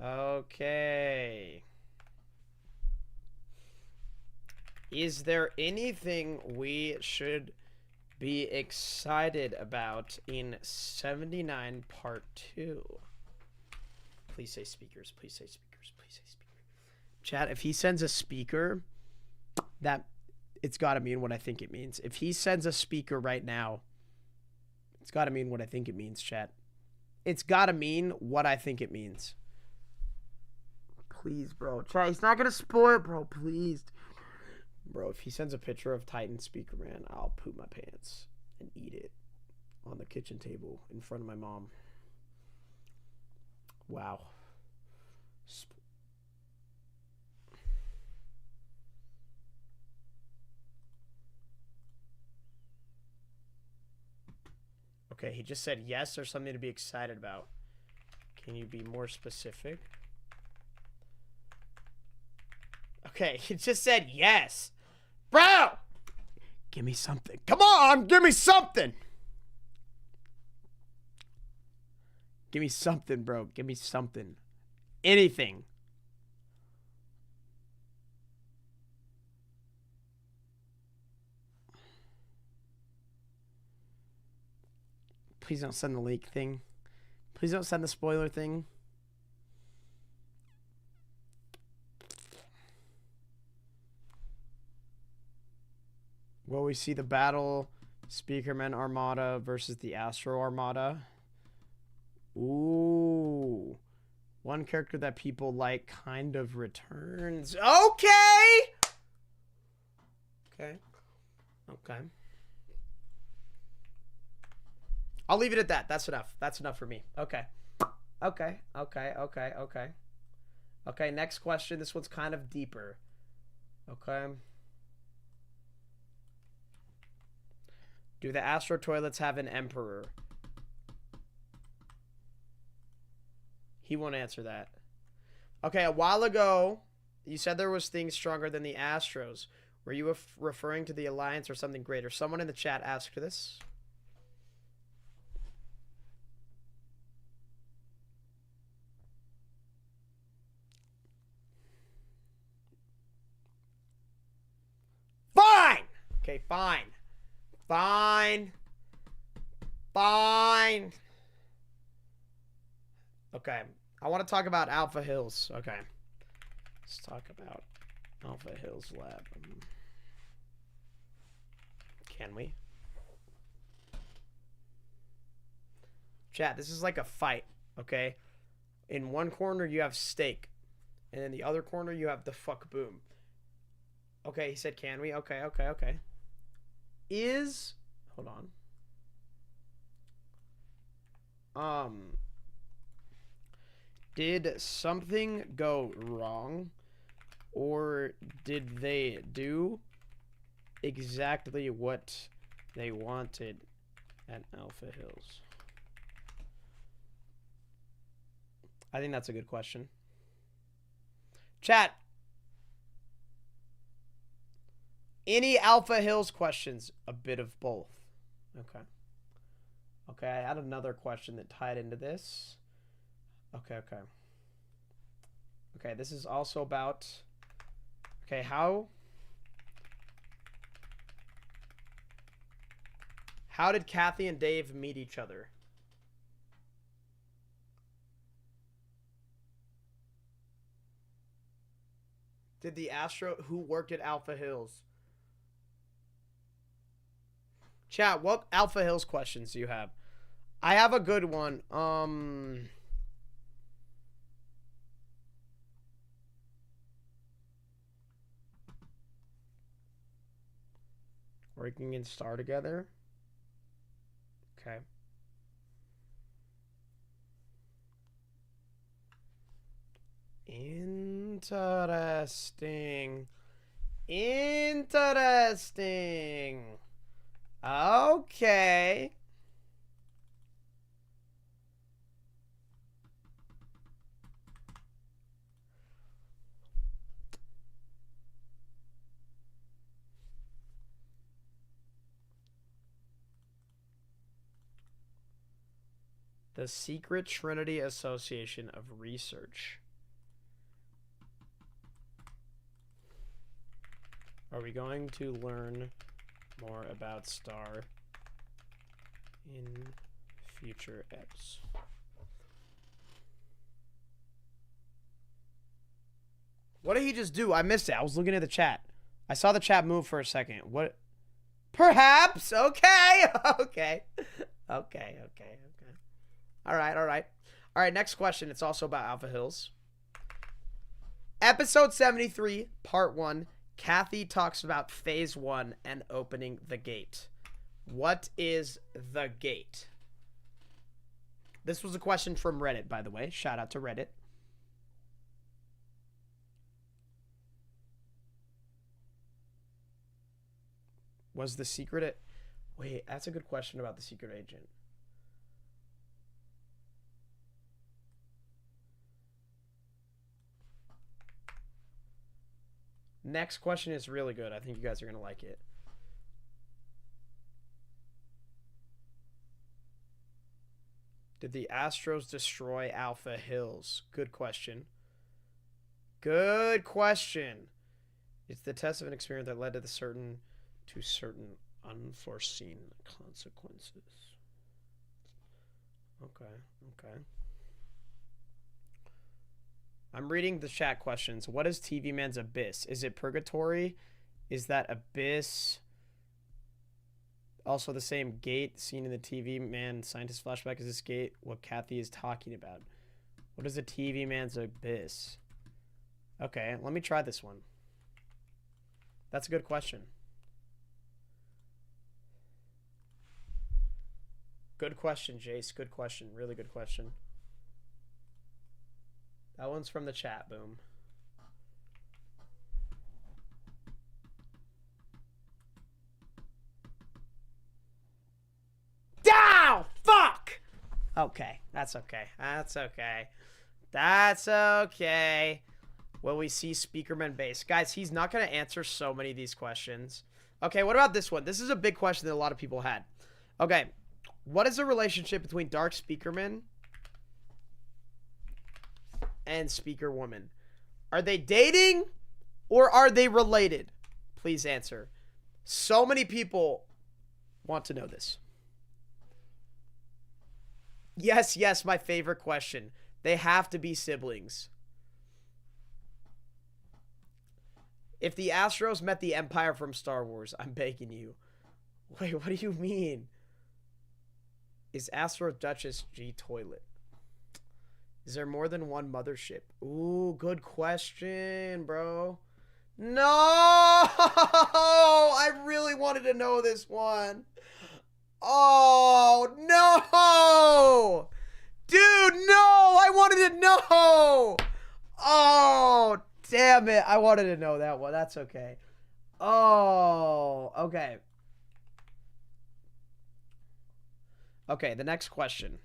Okay. Is there anything we should be excited about in 79 part 2? Please say speakers. Please say speakers. Please say speakers. Chat, if he sends a speaker, that it's got to mean what I think it means. If he sends a speaker right now, it's got to mean what I think it means, chat. It's got to mean what I think it means. Please, bro. Chat, he's not going to spoil it, bro. Please. Bro, if he sends a picture of Titan Speaker Man, I'll poop my pants and eat it on the kitchen table in front of my mom. Wow. Okay, he just said yes or something to be excited about. Can you be more specific? Okay, he just said yes. Bro! Give me something. Come on, give me something. Give me something, bro. Give me something. Anything. Please don't send the leak thing. Please don't send the spoiler thing. Will we see the battle Speakerman Armada versus the Astro Armada? Ooh. One character that people like kind of returns. Okay! Okay. Okay. I'll leave it at that. That's enough. That's enough for me. Okay. Okay. Okay. Okay. Okay. Okay, next question. This one's kind of deeper. Okay. Do the Astro Toilets have an Emperor? He won't answer that. Okay, a while ago, you said there was things stronger than the Astros. Were you referring to the Alliance or something greater? Someone in the chat asked this. Fine! Okay, fine. Fine. Fine. Okay. I want to talk about Alpha Hills. Okay. Let's talk about Alpha Hills Lab. Can we? Chat, this is like a fight, okay? In one corner, you have steak. And in the other corner, you have the fuck boom. Okay, he said, can we? Okay, okay, okay. Hold on. Did something go wrong? Or did they do exactly what they wanted at Alpha Hills? I think that's a good question. Chat. Any Alpha Hills questions? A bit of both. Okay. Okay, I had another question that tied into this. Okay, okay. Okay, this is also about... Okay, how did Kathy and Dave meet each other? Did the Astro... Who worked at Alpha Hills? Chat, what Alpha Hills questions do you have? I have a good one. Working in Star together. Okay. Interesting. Interesting. Okay. The Secret Trinity Association of Research. Are we going to learn more about Star in future eps? What did he just do? I missed it. I was looking at the chat. I saw the chat move for a second. What? Perhaps. Okay. Okay. Okay. Okay. All right, all right. All right, next question. It's also about Alpha Hills. Episode 73, Part 1. Kathy talks about Phase 1 and opening the gate. What is the gate? This was a question from Reddit, by the way. Shout out to Reddit. Was the secret... Wait, that's a good question about the secret agent. Next question is really good. I think you guys are going to like it. Did the Astros destroy Alpha Hills? Good question. Good question. It's the test of an experiment that led to certain unforeseen consequences. Okay, okay. I'm reading the chat questions. What is TV Man's abyss? Is it purgatory? Is that abyss also the same gate seen in the TV Man scientist flashback? Is this gate what Kathy is talking about? What is the TV Man's abyss? Okay, let me try this one. That's a good question. Good question, Jace. Good question. Really good question. That one's from the chat, Boom. Dow! Fuck! Okay, that's okay. That's okay. That's okay. Will we see Speakerman base? Guys, he's not going to answer so many of these questions. Okay, what about this one? This is a big question that a lot of people had. Okay, what is the relationship between Dark Speakerman and Speaker Woman? Are they dating or are they related? Please answer. So many people want to know this. Yes, yes, my favorite question. They have to be siblings. If the Astros met the Empire from Star Wars, I'm begging you. Wait, what do you mean? Is Astro Duchess G Toilet? Is there more than one mothership? Ooh, good question, bro. No! I really wanted to know this one. Oh, no! Dude, no! I wanted to know! Oh, damn it. I wanted to know that one. That's okay. Oh, okay. Okay, the next question.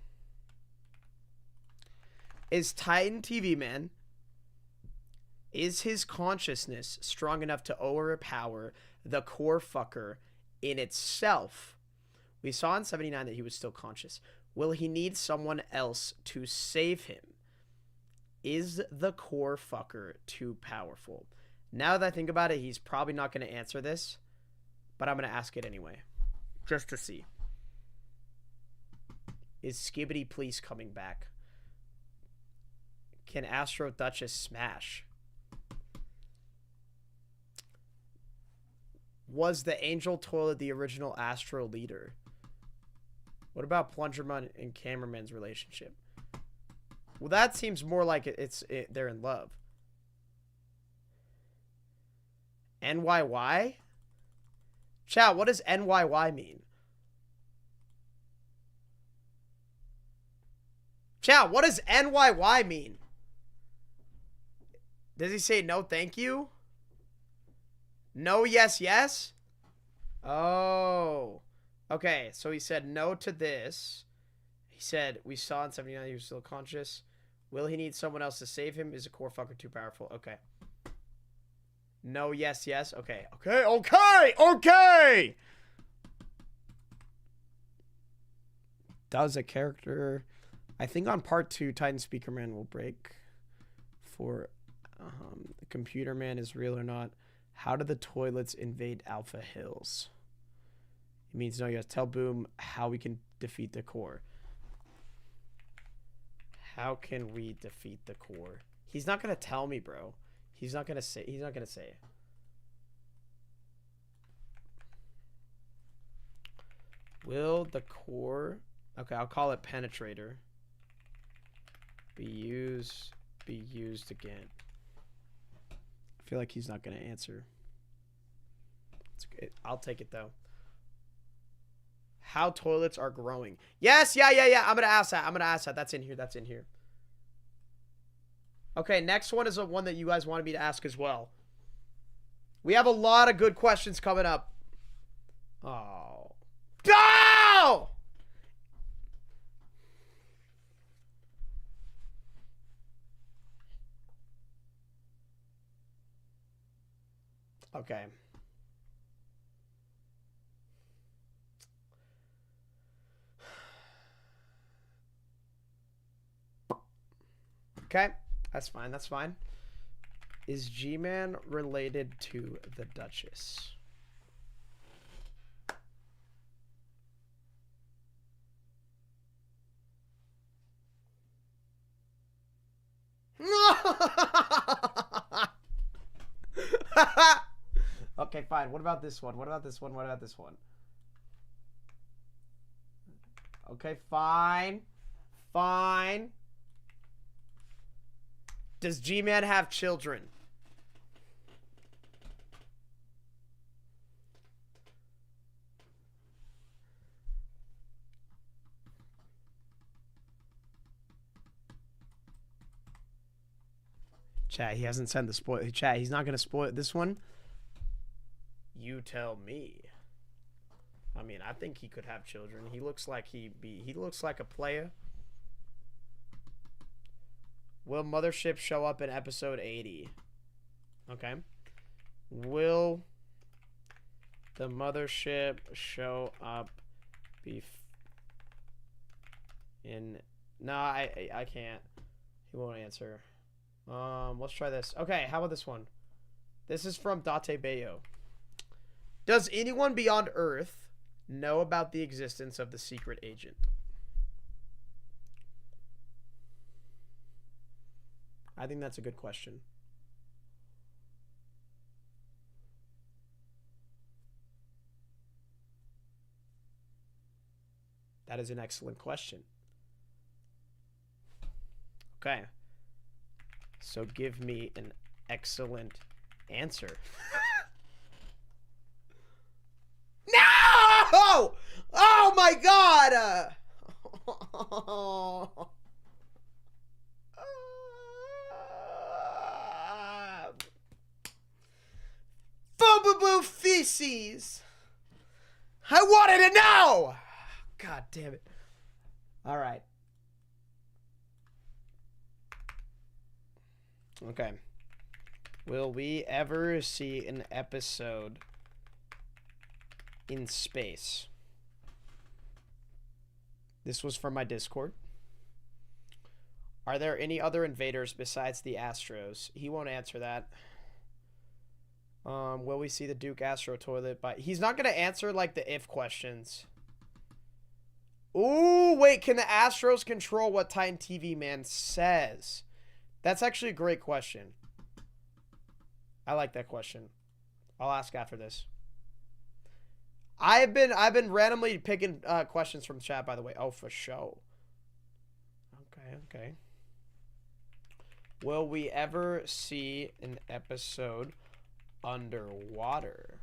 Is Titan TV Man, is his consciousness strong enough to overpower the core fucker in itself? We saw in 79 that he was still conscious. Will he need someone else to save him? Is the core fucker too powerful? Now that I think about it, he's probably not going to answer this, but I'm going to ask it anyway, just to see. Is Skibidi please coming back? Can Astro Duchess smash? Was the Angel Toilet the original Astro leader? What about Plungerman and Cameraman's relationship? Well, that seems more like they're in love. NYY? Chat, what does NYY mean? Chat, what does NYY mean? Does he say no thank you? No yes yes? Oh. Okay, so he said no to this. He said, we saw in 79 he was still conscious. Will he need someone else to save him? Is a core fucker too powerful? Okay. No, yes, yes. Okay. Okay, okay, okay! Does a character... I think on part 2, Titan Speakerman will break for the Computer Man is real or not. How do the toilets invade Alpha Hills? It means no, you have to tell Boom how we can defeat the core. How can we defeat the core? He's not gonna tell me, bro. He's not gonna say. He's not gonna say. Will the core? Okay, I'll call it penetrator. Be used again. I feel like he's not gonna answer. It's good. I'll take it though. How toilets are growing. Yes, yeah. I'm gonna ask that. That's in here. That's in here. Okay, next one is a one that you guys wanted me to ask as well. We have a lot of good questions coming up. Oh. No! Okay. Okay, that's fine. That's fine. Is G-Man related to the Duchess? Okay, fine. What about this one? What about this one? What about this one? Okay, fine. Fine. Does G-Man have children? Chat, he hasn't sent the spoil. Chat, he's not going to spoil this one. You tell me. I mean, I think he could have children. He looks like he looks like a player. Will Mothership show up in episode 80? Okay. Will the Mothership show up No, I can't. He won't answer. Let's try this. Okay, how about this one? This is from Datebayo. Does anyone beyond Earth know about the existence of the secret agent? I think that's a good question. That is an excellent question. Okay. So give me an excellent answer. No! Oh my god! Boo feces. I wanted to know. God damn it. All right. Okay. Will we ever see an episode in space? This was from my Discord. Are there any other invaders besides the Astros? He won't answer that. Will we see the Astro Toilet by... He's not going to answer, like, the if questions. Ooh, wait. Can the Astros control what Titan TV Man says? That's actually a great question. I like that question. I'll ask after this. I've been randomly picking questions from chat, by the way. Oh, for sure. Okay. Will we ever see an episode underwater?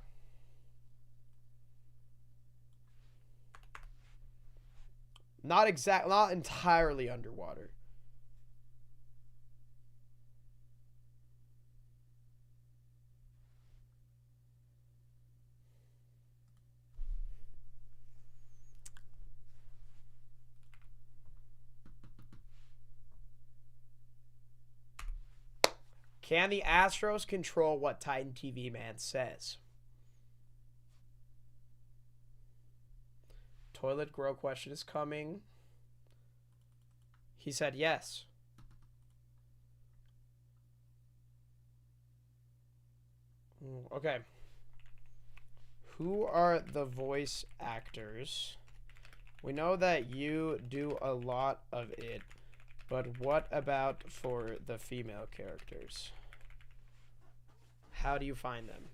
Not entirely underwater. Can the Astros control what Titan TV Man says? Toilet grow question is coming. He said yes. Okay. Who are the voice actors? We know that you do a lot of it, but what about for the female characters? How do you find them?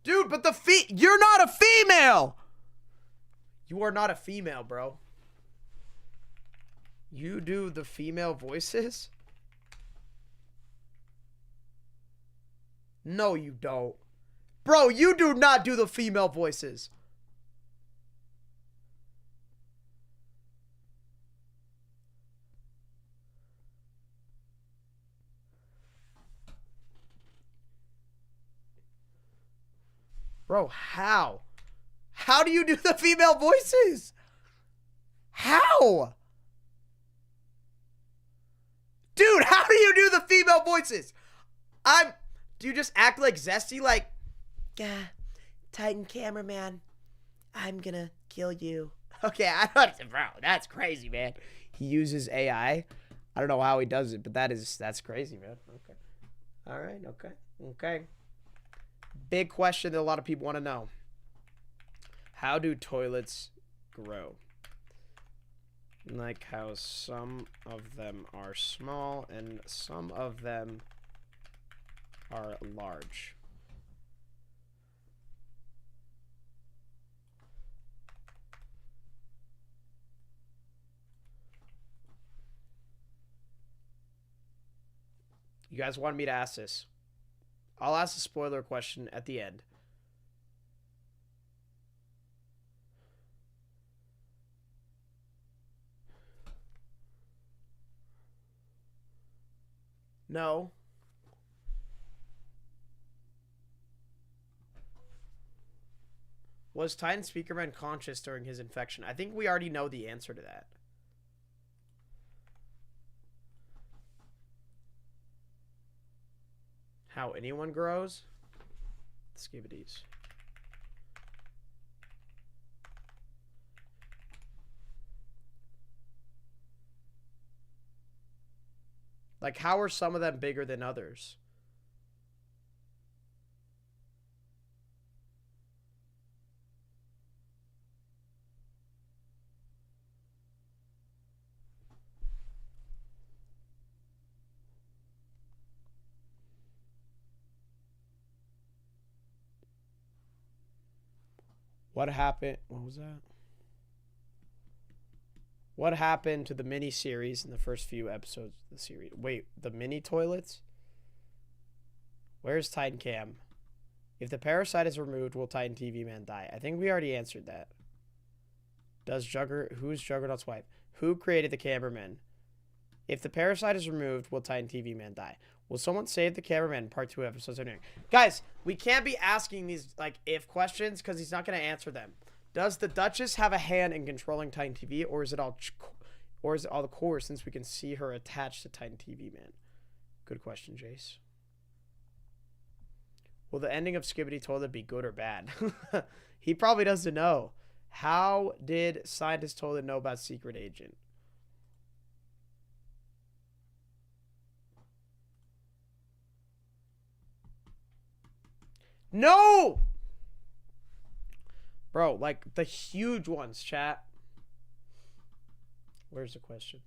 Dude, but you're not a female! You are not a female, bro. You do the female voices? No, you don't. Bro, you do not do the female voices. Bro, how? How do you do the female voices? How? Dude, how do you do the female voices? Do you just act like Zesty, like, yeah, Titan Cameraman, I'm gonna kill you. Okay, bro, that's crazy, man. He uses AI. I don't know how he does it, but that's crazy, man. Okay. All right, okay. Big question that a lot of people want to know. How do toilets grow? Like how some of them are small and some of them are large. You guys wanted me to ask this. I'll ask a spoiler question at the end. No. Was Titan Speakerman conscious during his infection? I think we already know the answer to that. How anyone grows? Skibidis. Like, how are some of them bigger than others? What happened? What was that? What happened to the mini-series in the first few episodes of the series? Wait, the mini toilets? Where's Titan Cam? If the parasite is removed, will Titan TV Man die? I think we already answered that. Who's Juggernaut's wife? Who created the cameraman? If the parasite is removed, will Titan TV Man die? Will someone save the cameraman in part 2 episodes? Guys, we can't be asking these like if questions because he's not going to answer them. Does the Duchess have a hand in controlling Titan TV, or is it all the core since we can see her attached to Titan TV Man? Good question, Jace. Will the ending of Skibidi Toilet be good or bad? He probably doesn't know. How did Scientist Toilet know about Secret Agent? No! Bro, like the huge ones, chat. Where's the question?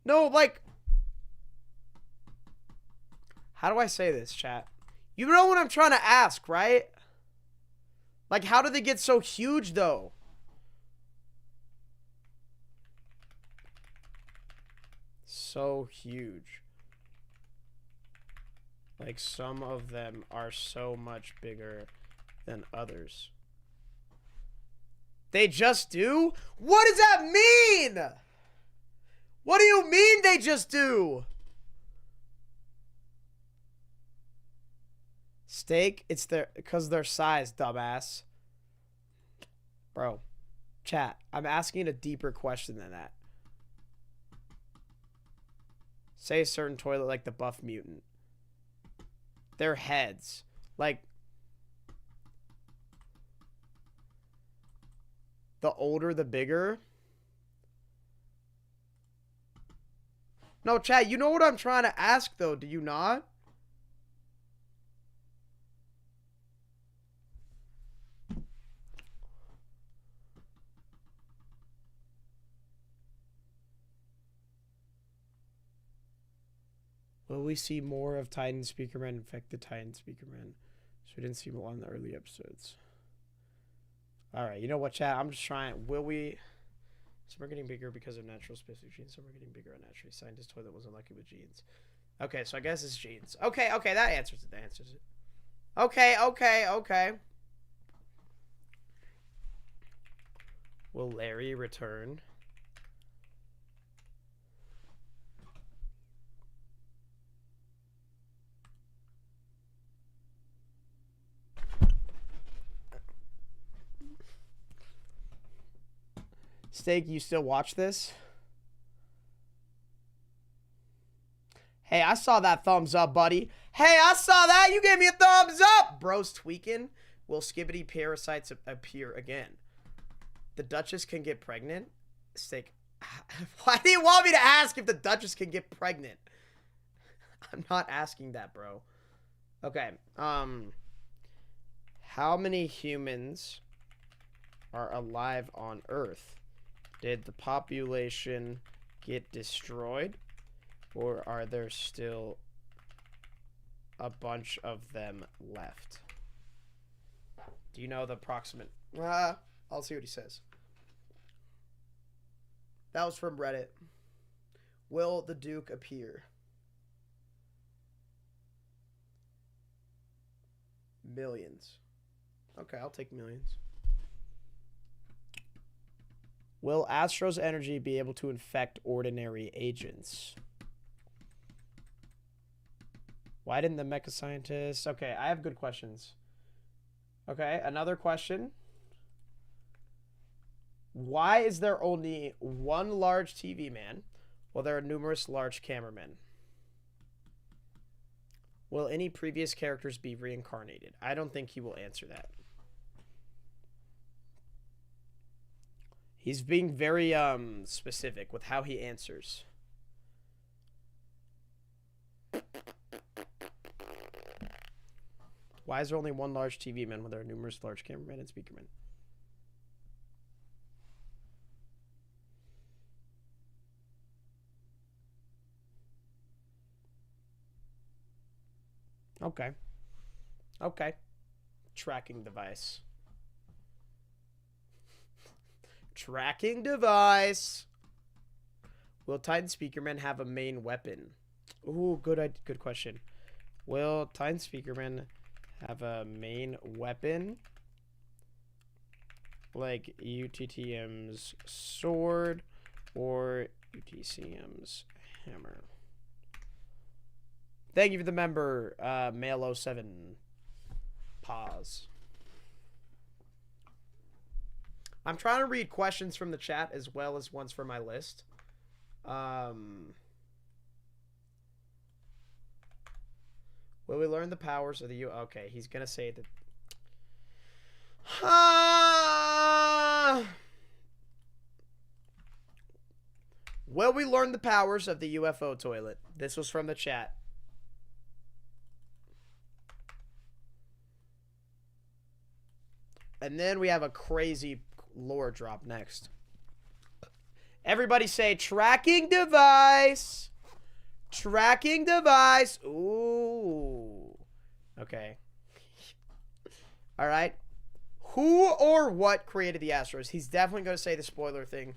No, like... How do I say this, chat? You know what I'm trying to ask, right? Like, how do they get so huge, though? So huge. Like, some of them are so much bigger than others. They just do? What does that mean? What do you mean they just do? Steak? It's their because their size, dumbass. Bro, chat. I'm asking a deeper question than that. Say a certain toilet like the buff mutant. Their heads. Like, the older, the bigger. No, chat, you know what I'm trying to ask, though, do you not? Will we see more of Titan Speakerman infect the Titan Speakerman? So we didn't see more in the early episodes. Alright, you know what, chat? I'm just trying. Will we... Some are getting bigger because of natural specific genes. Some are getting bigger unnaturally. Scientist Toilet was unlucky with genes. Okay, so I guess it's genes. Okay, okay, that answers it. That answers it. Okay, okay, okay. Will Larry return? Steak, you still watch this? Hey, I saw that thumbs up, buddy. Hey, I saw that. You gave me a thumbs up. Bro's tweaking. Will Skibidi parasites appear again? The Duchess can get pregnant? Steak, why do you want me to ask if the Duchess can get pregnant? I'm not asking that, bro. Okay. How many humans are alive on Earth? Did the population get destroyed? Or are there still a bunch of them left? Do you know the approximate? I'll see what he says. That was from Reddit. Will the Duke appear? Millions. Okay, I'll take millions. Will Astro's energy be able to infect ordinary agents? Why didn't the mecha scientists... Okay, I have good questions. Okay, another question. Why is there only one large TV man while there are numerous large cameramen? Will any previous characters be reincarnated? I don't think he will answer that. He's being very specific with how he answers. Why is there only one large TV man when there are numerous large cameramen and speakermen? Okay. Okay. Tracking device. Tracking device. Will Titan Speakerman have a main weapon? Ooh, good question. Will Titan Speakerman have a main weapon? Like UTTM's sword or UTCM's hammer? Thank you for the member, Male07. Pause. I'm trying to read questions from the chat as well as ones from my list. Will we learn the powers of the Okay, he's gonna say that. Will we learn the powers of the UFO toilet? This was from the chat. And then we have a crazy lore drop next. Everybody say tracking device. Tracking device. Ooh. Okay. All right. Who or what created the Astros? He's definitely going to say the spoiler thing.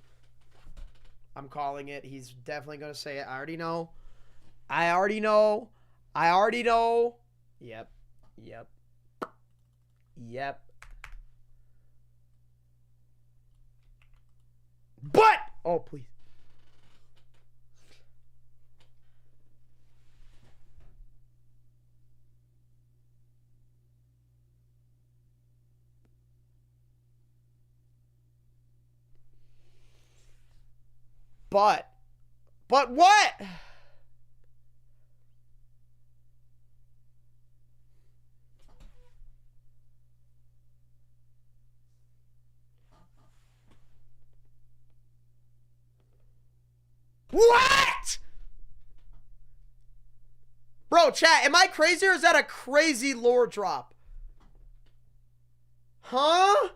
I'm calling it. He's definitely going to say it. I already know. I already know. I already know. Yep. Yep. Yep. But! Oh, please. But what? What? Bro, chat, am I crazy or is that a crazy lore drop? Huh?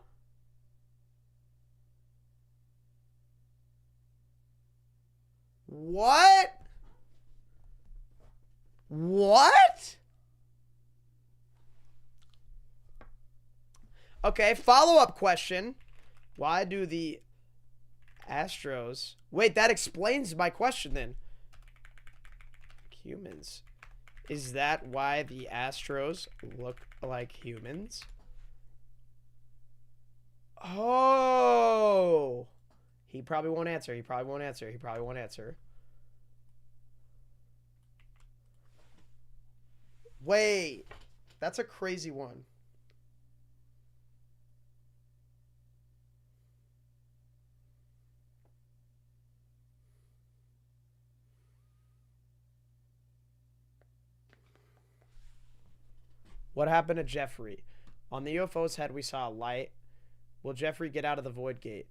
What? What? Okay, follow-up question. Why do the Astros... Wait, that explains my question then. Humans. Is that why the Astros look like humans? Oh. He probably won't answer. He probably won't answer. He probably won't answer. Wait. That's a crazy one. What happened to Jeffrey? On the UFO's head, we saw a light. Will Jeffrey get out of the void gate?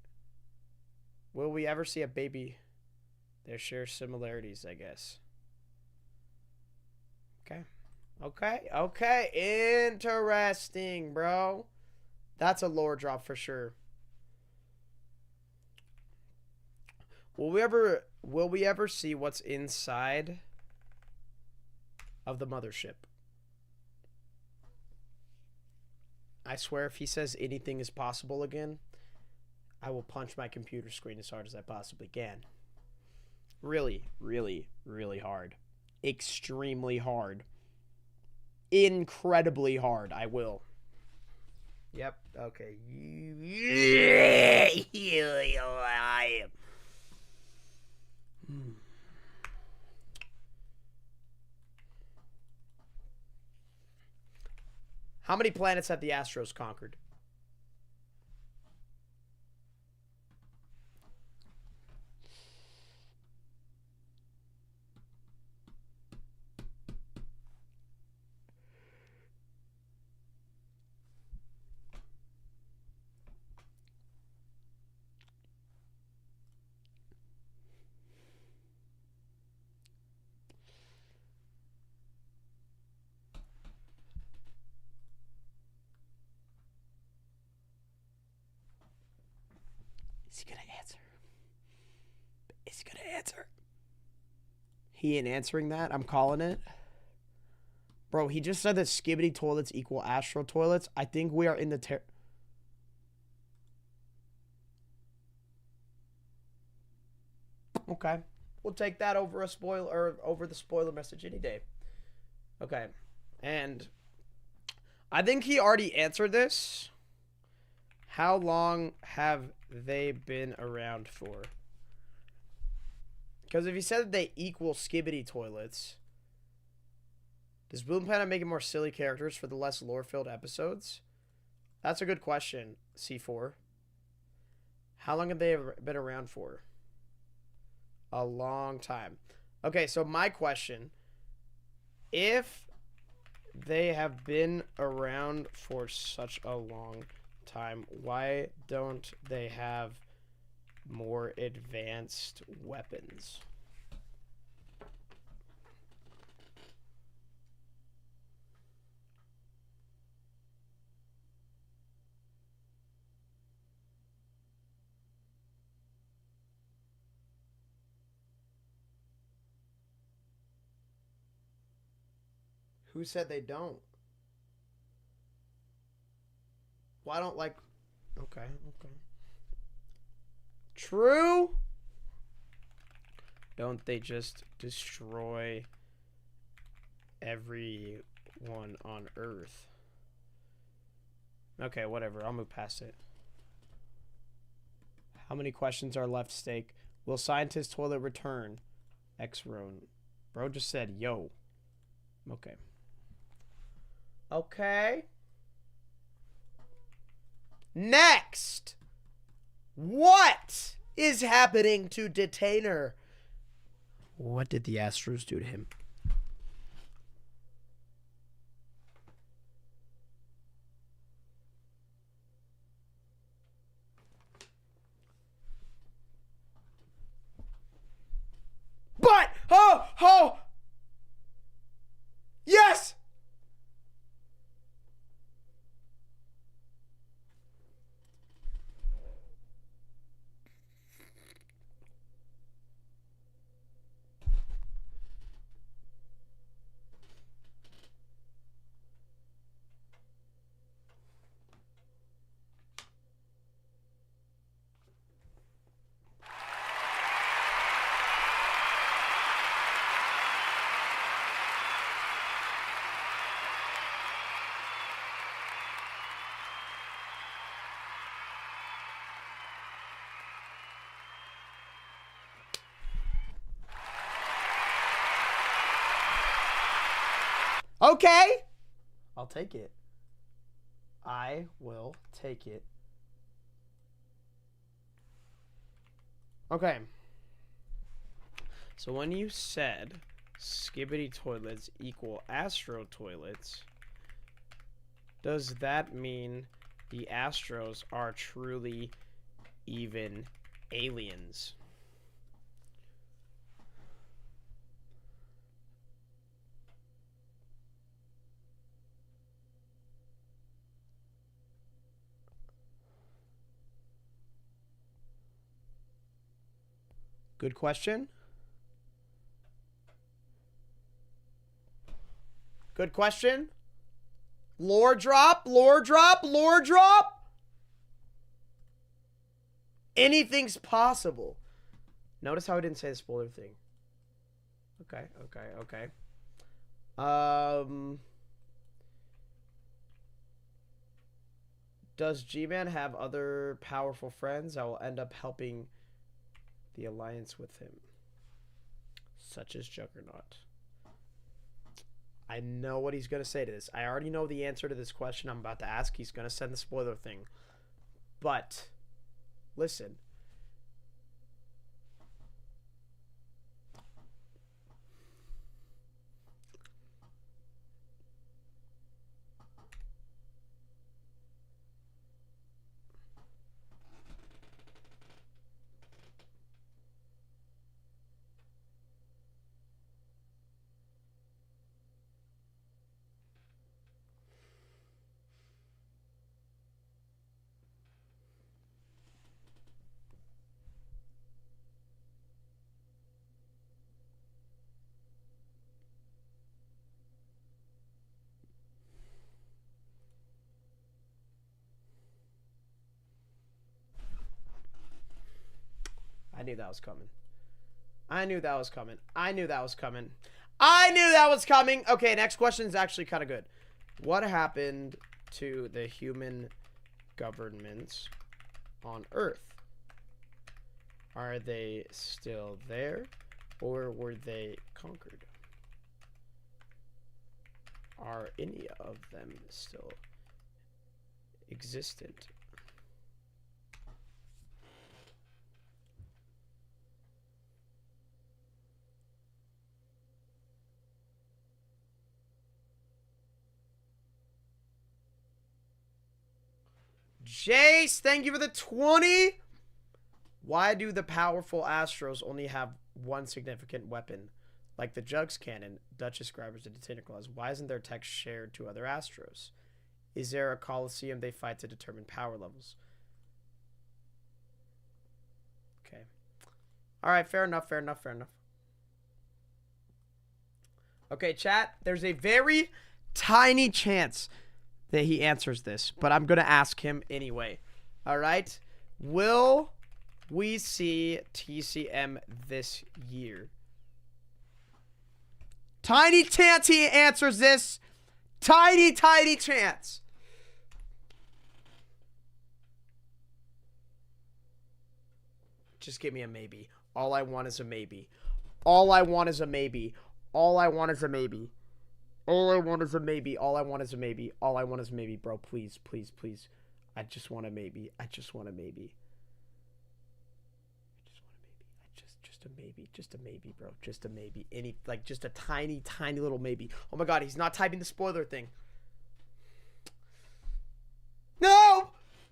Will we ever see a baby? There share similarities, I guess. Okay. Okay. Okay. Interesting, bro. That's a lore drop for sure. Will we ever see what's inside of the mothership? I swear if he says anything is possible again, I will punch my computer screen as hard as I possibly can. Really, really, really hard. Extremely hard. Incredibly hard. I will. Yep. Okay. How many planets have the Astros conquered? Is he gonna answer? He ain't answering that. I'm calling it. Bro, he just said that Skibidi Toilets equal Astro Toilets. I think we are in the Okay. We'll take that over a spoiler, or over the spoiler message any day. Okay. And I think he already answered this. How long have they been around for? Because if he said that they equal Skibidi Toilets, does Boom plan on making more silly characters for the less lore-filled episodes? That's a good question, C4. How long have they been around for? A long time. Okay, so my question, if they have been around for such a long time, why don't they have more advanced weapons? Who said they don't? Well, I don't like... Okay. True? Don't they just destroy everyone on Earth? Okay, whatever. I'll move past it. How many questions are left, Steak? Will Scientist Toilet return? X-Rone. Bro just said, yo. Okay. Okay. Next. What is happening to Detainer? What did the Astros do to him? But, oh, yes! Okay. I'll take it. I will take it. Okay. So when you said Skibidi Toilets equal Astro Toilets, does that mean the Astros are truly even aliens? Good question. Good question. Lore drop, lore drop, lore drop. Anything's possible. Notice how I didn't say the spoiler thing. Okay. Does G-Man have other powerful friends that will end up helping the alliance with him, such as Juggernaut? I know what he's going to say to this. I already know the answer to this question I'm about to ask. He's going to send the spoiler thing. But, listen. knew that was coming. I knew that was coming. I knew that was coming. I knew that was coming. Okay, next question is actually kind of good. What happened to the human governments on Earth? Are they still there, or were they conquered? Are any of them still existent? Jace, thank you for the 20. Why do the powerful Astros only have one significant weapon? Like the Jugs cannon, Duchess grabbers, and Detaining Claws. Why isn't their tech shared to other Astros? Is there a coliseum they fight to determine power levels? Okay. Alright, fair enough, fair enough, fair enough. Okay, chat, there's a very tiny chance that he answers this, but I'm going to ask him anyway. Alright? Will we see TCM this year? Tiny chance he answers this. Tiny, tiny chance. Just give me a maybe. All I want is a maybe. All I want is a maybe. All I want is a maybe. All I want is a maybe. All I want is a maybe. All I want is a maybe, bro. Please, please, please. I just want a maybe. I just want a maybe. Just a maybe. Just a maybe, bro. Just a maybe. Any, like, just a tiny, tiny little maybe. Oh my god, he's not typing the spoiler thing. No!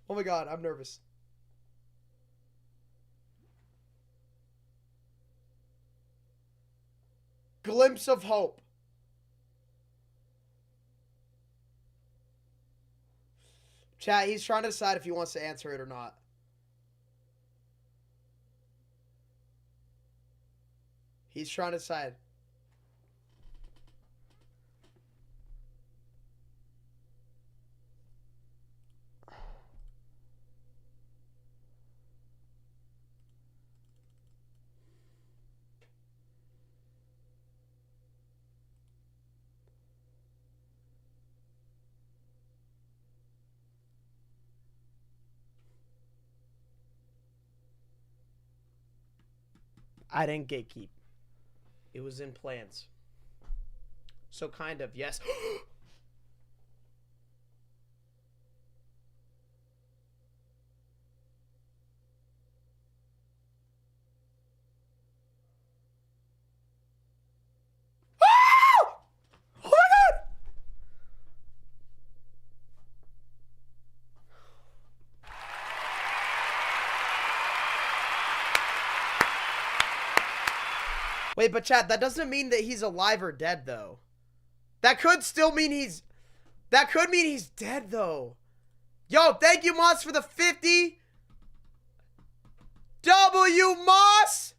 Oh my god, I'm nervous. Glimpse of hope. Chat, he's trying to decide if he wants to answer it or not. He's trying to decide. I didn't gatekeep. It was in plans. So kind of, yes. Oh my god! Wait, but chat, that doesn't mean that he's alive or dead, though. That could still mean he's... That could mean he's dead, though. Yo, thank you, Moss, for the 50. W. Moss!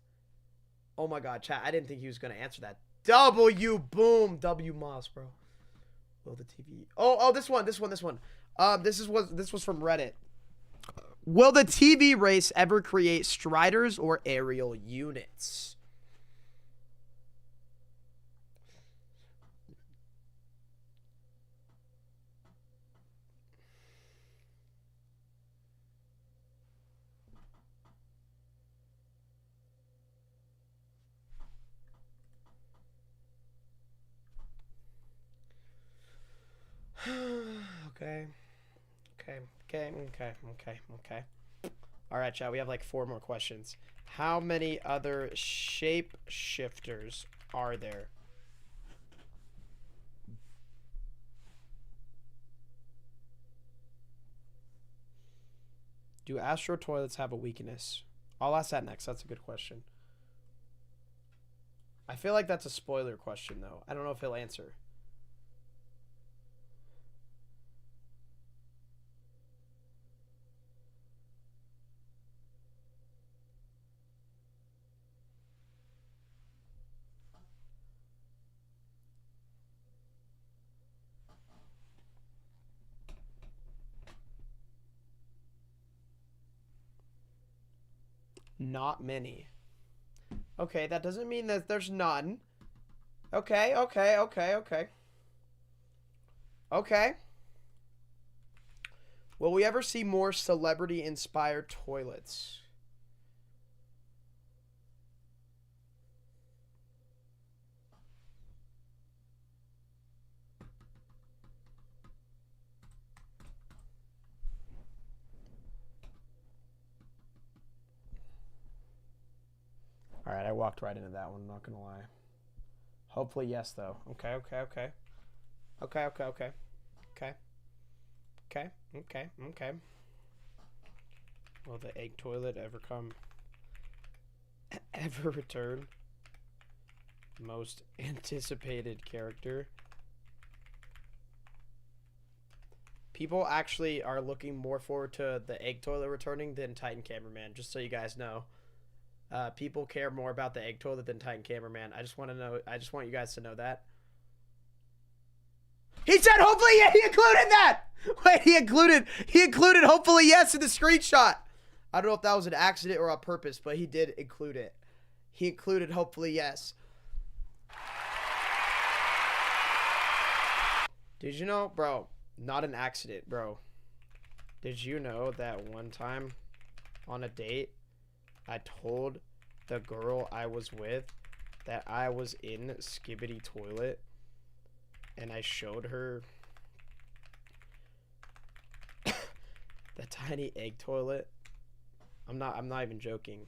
Oh my god, chat, I didn't think he was going to answer that. W. Boom. W. Moss, bro. Will the TV... Oh, this one. This was from Reddit. Will the TV race ever create striders or aerial units? Okay. All right, chat. We have like 4 more questions. How many other shape shifters are there? Do Astro Toilets have a weakness? I'll ask that next. That's a good question. I feel like that's a spoiler question, though. I don't know if he'll answer. Not many. Okay, that doesn't mean that there's none. Okay. Okay. Will we ever see more celebrity-inspired toilets? Alright, I walked right into that one, not gonna lie. Hopefully, yes, though. Okay. Will the egg toilet ever return? Most anticipated character. People actually are looking more forward to the egg toilet returning than Titan Cameraman, just so you guys know. People care more about the egg toilet than Titan Cameraman. I just want you guys to know that. He said hopefully, yeah, he included that. Wait, he included hopefully yes in the screenshot. I don't know if that was an accident or on purpose, but he did include it. He included hopefully yes. Did you know, bro, not an accident, bro. Did you know that one time on a date, I told the girl I was with that I was in Skibidi Toilet, and I showed her the tiny egg toilet? I'm not even joking.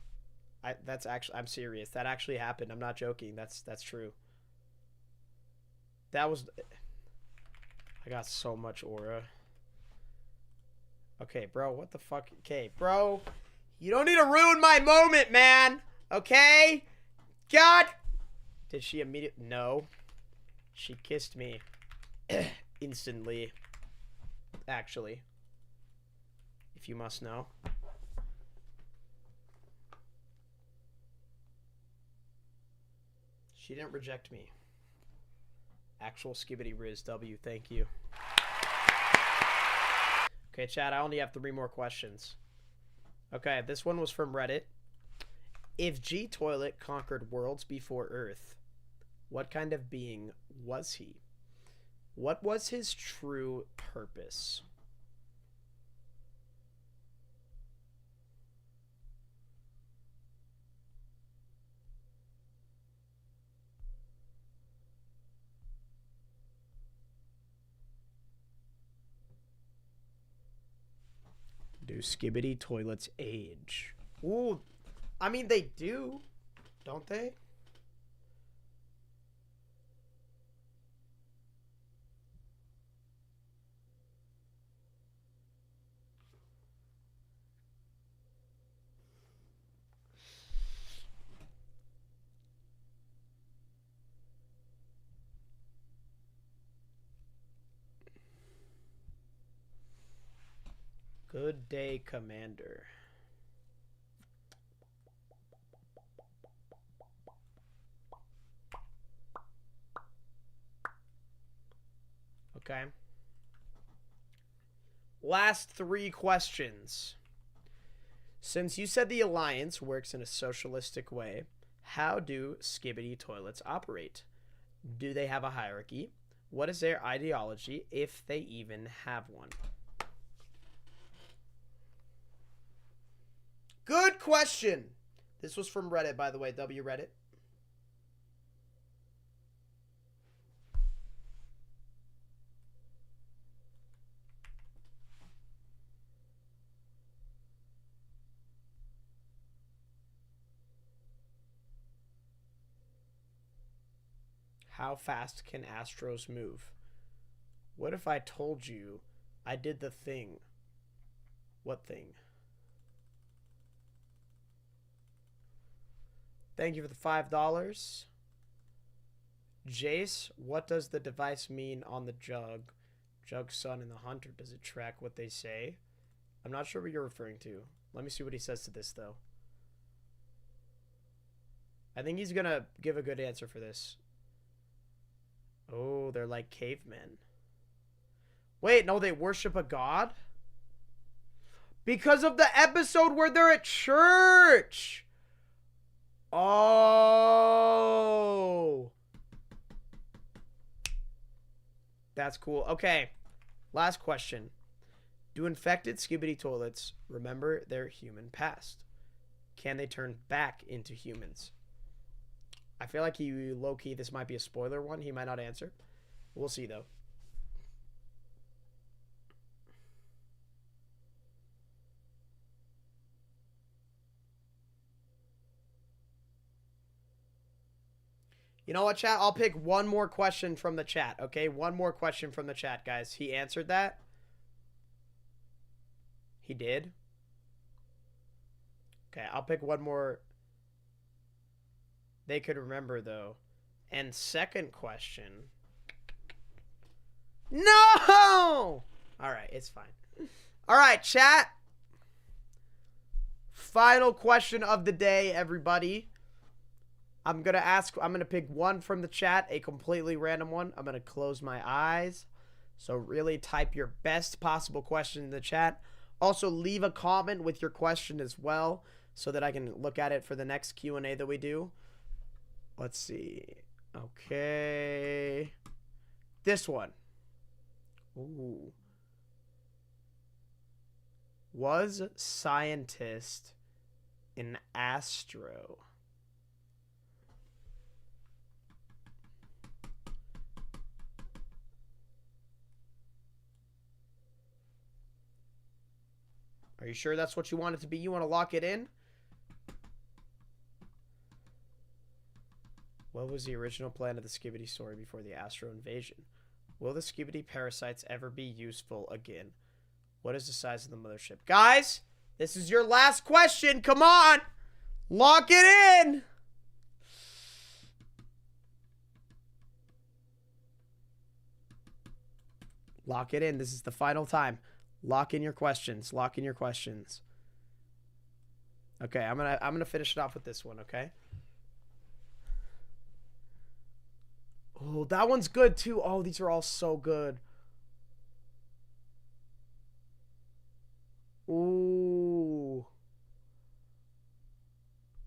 I'm serious. That actually happened. I'm not joking. That's true. I got so much aura. Okay, bro, what the fuck? Okay, bro, you don't need to ruin my moment, man. Okay? God. Did she immediately? No. She kissed me instantly. Actually. If you must know. She didn't reject me. Actual Skibidi Riz W, thank you. Okay, chat, I only have 3 more questions. Okay, this one was from Reddit. If G Toilet conquered worlds before Earth, what kind of being was he? What was his true purpose? Do Skibidi Toilets age? Ooh, I mean, they do, don't they? Good day, Commander. Okay. Last 3 questions. Since you said the Alliance works in a socialistic way, how do Skibidi Toilets operate? Do they have a hierarchy? What is their ideology, if they even have one? Good question. This was from Reddit, by the way. W Reddit. How fast can Astros move? What if I told you I did the thing? What thing? Thank you for the $5. Jace, what does the device mean on the jug? Jug, sun, and the hunter. Does it track what they say? I'm not sure what you're referring to. Let me see what he says to this, though. I think he's gonna give a good answer for this. Oh, they're like cavemen. Wait, no, they worship a god? Because of the episode where they're at church. Oh. That's cool. Okay. Last question. Do infected Skibidi toilets remember their human past? Can they turn back into humans? I feel like low-key, this might be a spoiler one. He might not answer. We'll see, though. You know what, chat? I'll pick one more question from the chat, okay? One more question from the chat, guys. He answered that. He did. Okay, I'll pick one more. They could remember, though. And second question. No! All right, it's fine. All right, chat. Final question of the day, everybody. I'm going to pick one from the chat, a completely random one. I'm going to close my eyes. So really type your best possible question in the chat. Also, leave a comment with your question as well so that I can look at it for the next Q&A that we do. Let's see. Okay. This one. Ooh. Was scientist in Astro? Are you sure that's what you want it to be? You want to lock it in? What was the original plan of the Skibidi story before the Astro invasion? Will the Skibidi parasites ever be useful again? What is the size of the mothership? Guys, this is your last question. Come on. Lock it in. Lock it in. This is the final time. Lock in your questions. Lock in your questions. Okay, I'm gonna finish it off with this one, okay? Oh, that one's good too. Oh, these are all so good. Ooh.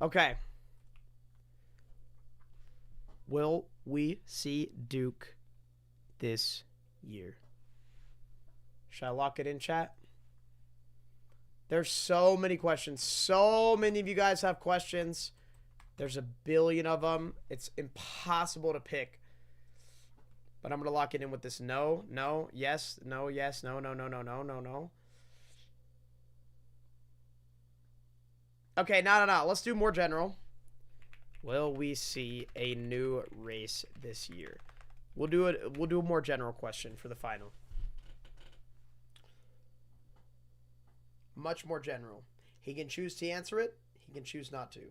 Okay. Will we see Duke this year? Should I lock it in, chat? There's so many questions. So many of you guys have questions. There's a billion of them. It's impossible to pick. But I'm going to lock it in with this no, no, yes, no, yes, no, no, no, no, no, no, no. Okay, no. Let's do more general. Will we see a new race this year? We'll do a more general question for the final. Much more general. He can choose to answer it. He can choose not to.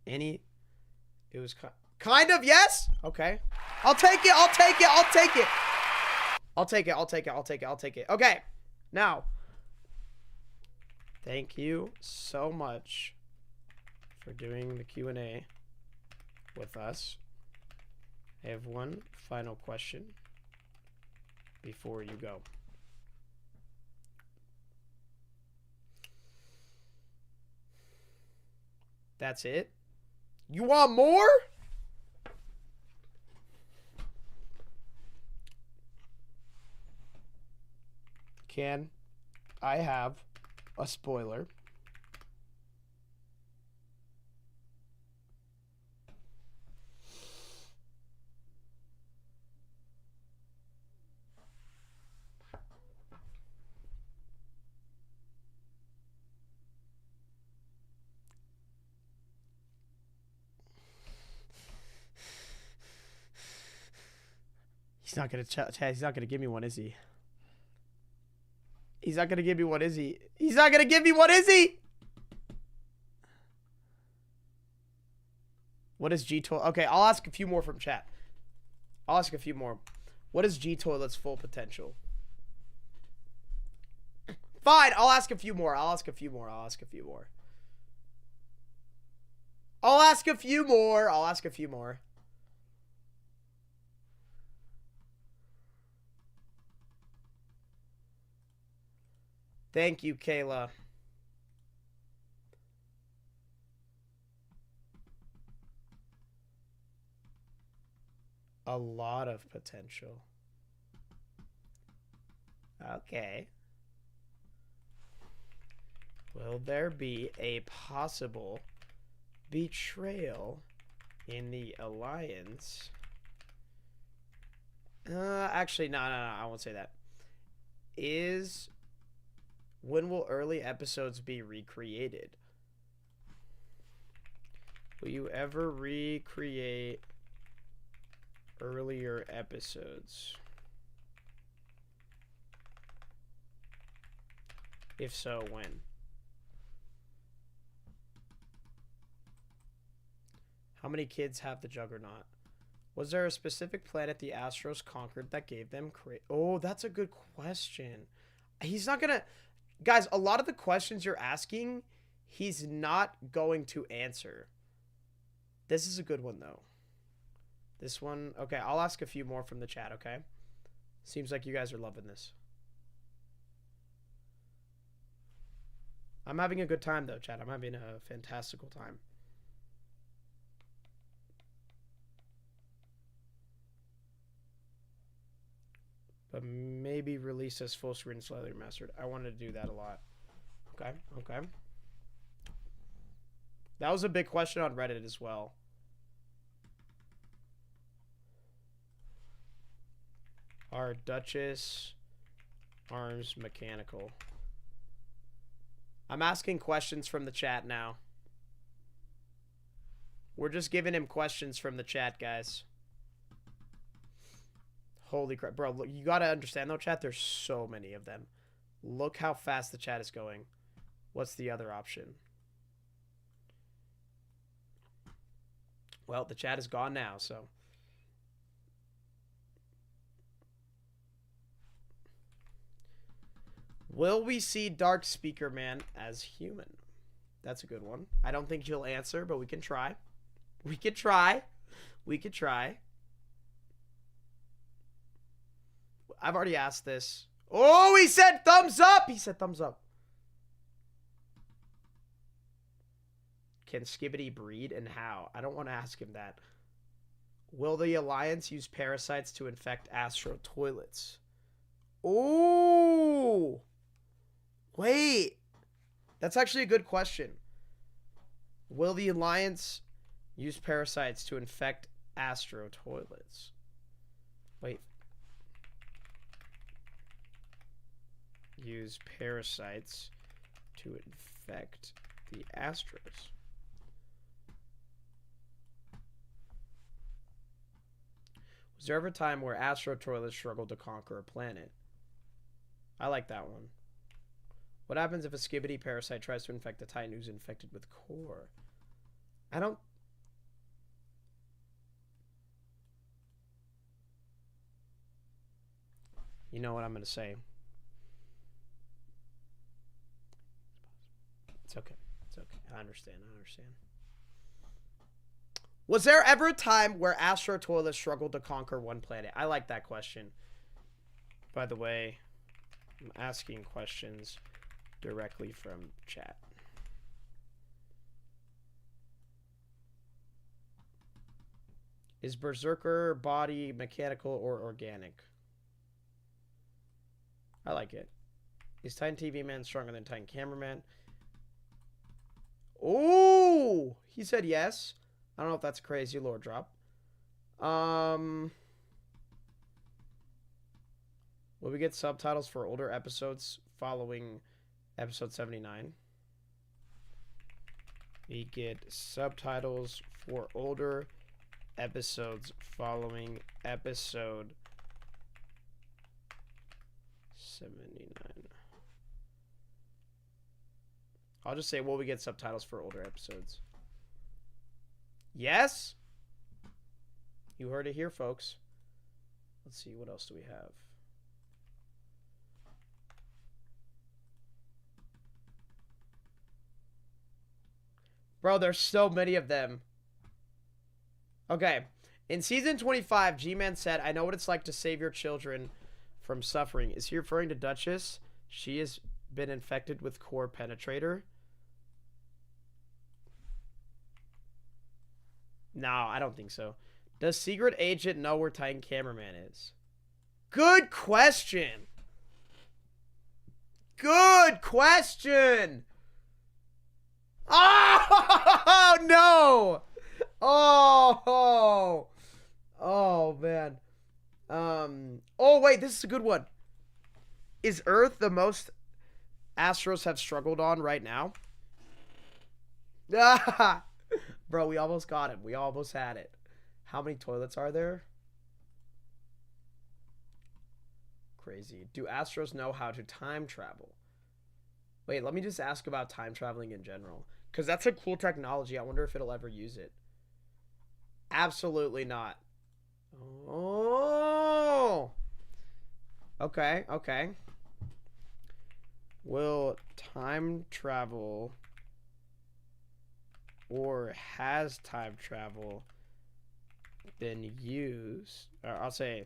It was kind of, yes. Okay. I'll take it. I'll take it. I'll take it. I'll take it. I'll take it. I'll take it. I'll take it. Okay. Now, thank you so much for doing the Q&A with us. I have one final question before you go. That's it? You want more? Can I have a spoiler? He's not gonna give me one, is he? He's not gonna give me one, is he? He's not gonna give me one, is he? What is G-Toilet? Okay, I'll ask a few more from chat. I'll ask a few more. What is G-Toilet's full potential? Fine, I'll ask a few more. I'll ask a few more. I'll ask a few more. I'll ask a few more. I'll ask a few more. Thank you, Kayla. A lot of potential. Okay. Will there be a possible betrayal in the alliance? Actually, no, I won't say that. When will early episodes be recreated? Will you ever recreate earlier episodes? If so, when? How many kids have the Juggernaut? Was there a specific planet the Astros conquered that gave them Oh, that's a good question. He's not gonna... Guys, a lot of the questions you're asking, he's not going to answer. This is a good one, though. This one... Okay, I'll ask a few more from the chat, okay? Seems like you guys are loving this. I'm having a good time, though, chat. I'm having a fantastical time. But maybe release as full screen slightly remastered. I wanted to do that a lot. Okay, okay. That was a big question on Reddit as well. Are Duchess arms mechanical? I'm asking questions from the chat now. We're just giving him questions from the chat, guys. Holy crap. Bro, look, you gotta understand though, chat, there's so many of them. Look how fast the chat is going. What's the other option? Well, the chat is gone now, so. Will we see Dark Speaker Man as human? That's a good one. I don't think he'll answer, but we can try. We could try. We could try. I've already asked this. Oh, he said thumbs up. He said thumbs up. Can Skibidi breed and how? I don't want to ask him that. Will the Alliance use parasites to infect Astro Toilets? Oh. Wait. That's actually a good question. Will the Alliance use parasites to infect Astro Toilets? Wait. Use parasites to infect the Astros. Was there ever a time where Astro Toilet struggled to conquer a planet? I like that one. What happens if a Skibidi parasite tries to infect a Titan who's infected with core? I don't... You know what I'm going to say. It's okay. It's okay. I understand. I understand. Was there ever a time where Astro Toilet struggled to conquer one planet? I like that question. By the way, I'm asking questions directly from chat. Is Berserker body mechanical or organic? I like it. Is Titan TV Man stronger than Titan Cameraman? Oh, he said yes. I don't know if that's a crazy lore drop. Will we get subtitles for older episodes following episode 79? We get subtitles for older episodes following episode 79. I'll just say, will we get subtitles for older episodes? Yes? You heard it here, folks. Let's see, what else do we have? Bro, there's so many of them. Okay. In season 25, G-Man said, I know what it's like to save your children from suffering. Is he referring to Duchess? She has been infected with core penetrator. No, I don't think so. Does Secret Agent know where Titan Cameraman is? Good question. Good question. Oh, no. Oh. Oh, man. Oh, wait, this is a good one. Is Earth the most Astros have struggled on right now? Bro, we almost got him. We almost had it. How many toilets are there? Crazy. Do Astros know how to time travel? Wait, let me just ask about time traveling in general. Because that's a cool technology. I wonder if it'll ever use it. Absolutely not. Oh. Okay, okay. Will time travel or has time travel been used? Or I'll say,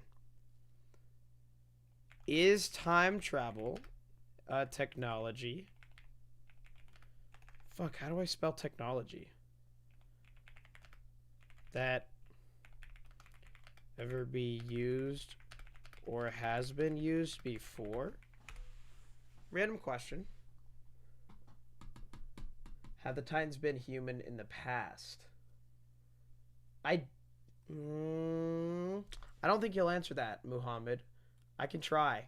is time travel a technology? Fuck, how do I spell technology? That ever be used or has been used before? Random question. Have the Titans been human in the past? I don't think he'll answer that, Muhammad. I can try.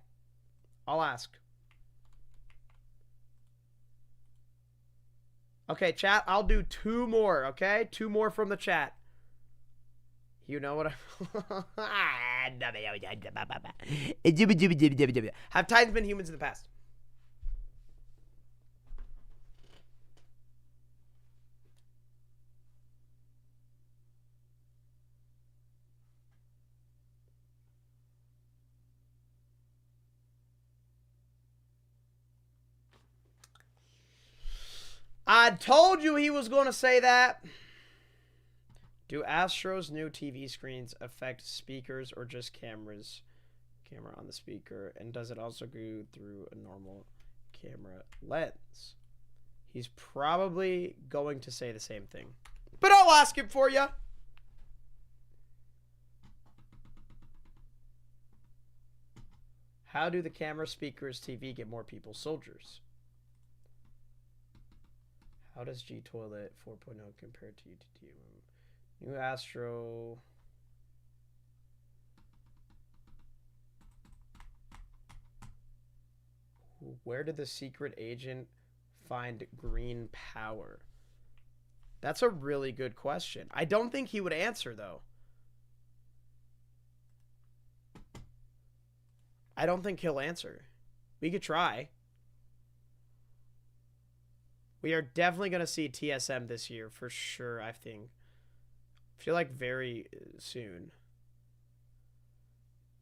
I'll ask. Okay, chat, I'll do 2 more, okay? 2 more from the chat. You know what I... Have Titans been humans in the past? I told you he was going to say that. Do Astro's new TV screens affect speakers or just cameras? Camera on the speaker. And does it also go through a normal camera lens? He's probably going to say the same thing. But I'll ask him for you. How do the camera, speakers, TV get more people soldiers? How does G Toilet 4.0 compare to UTT? New Astro. Where did the secret agent find green power? That's a really good question. I don't think he would answer, though. I don't think he'll answer. We could try. We are definitely going to see TSM this year, for sure, I think. I feel like very soon.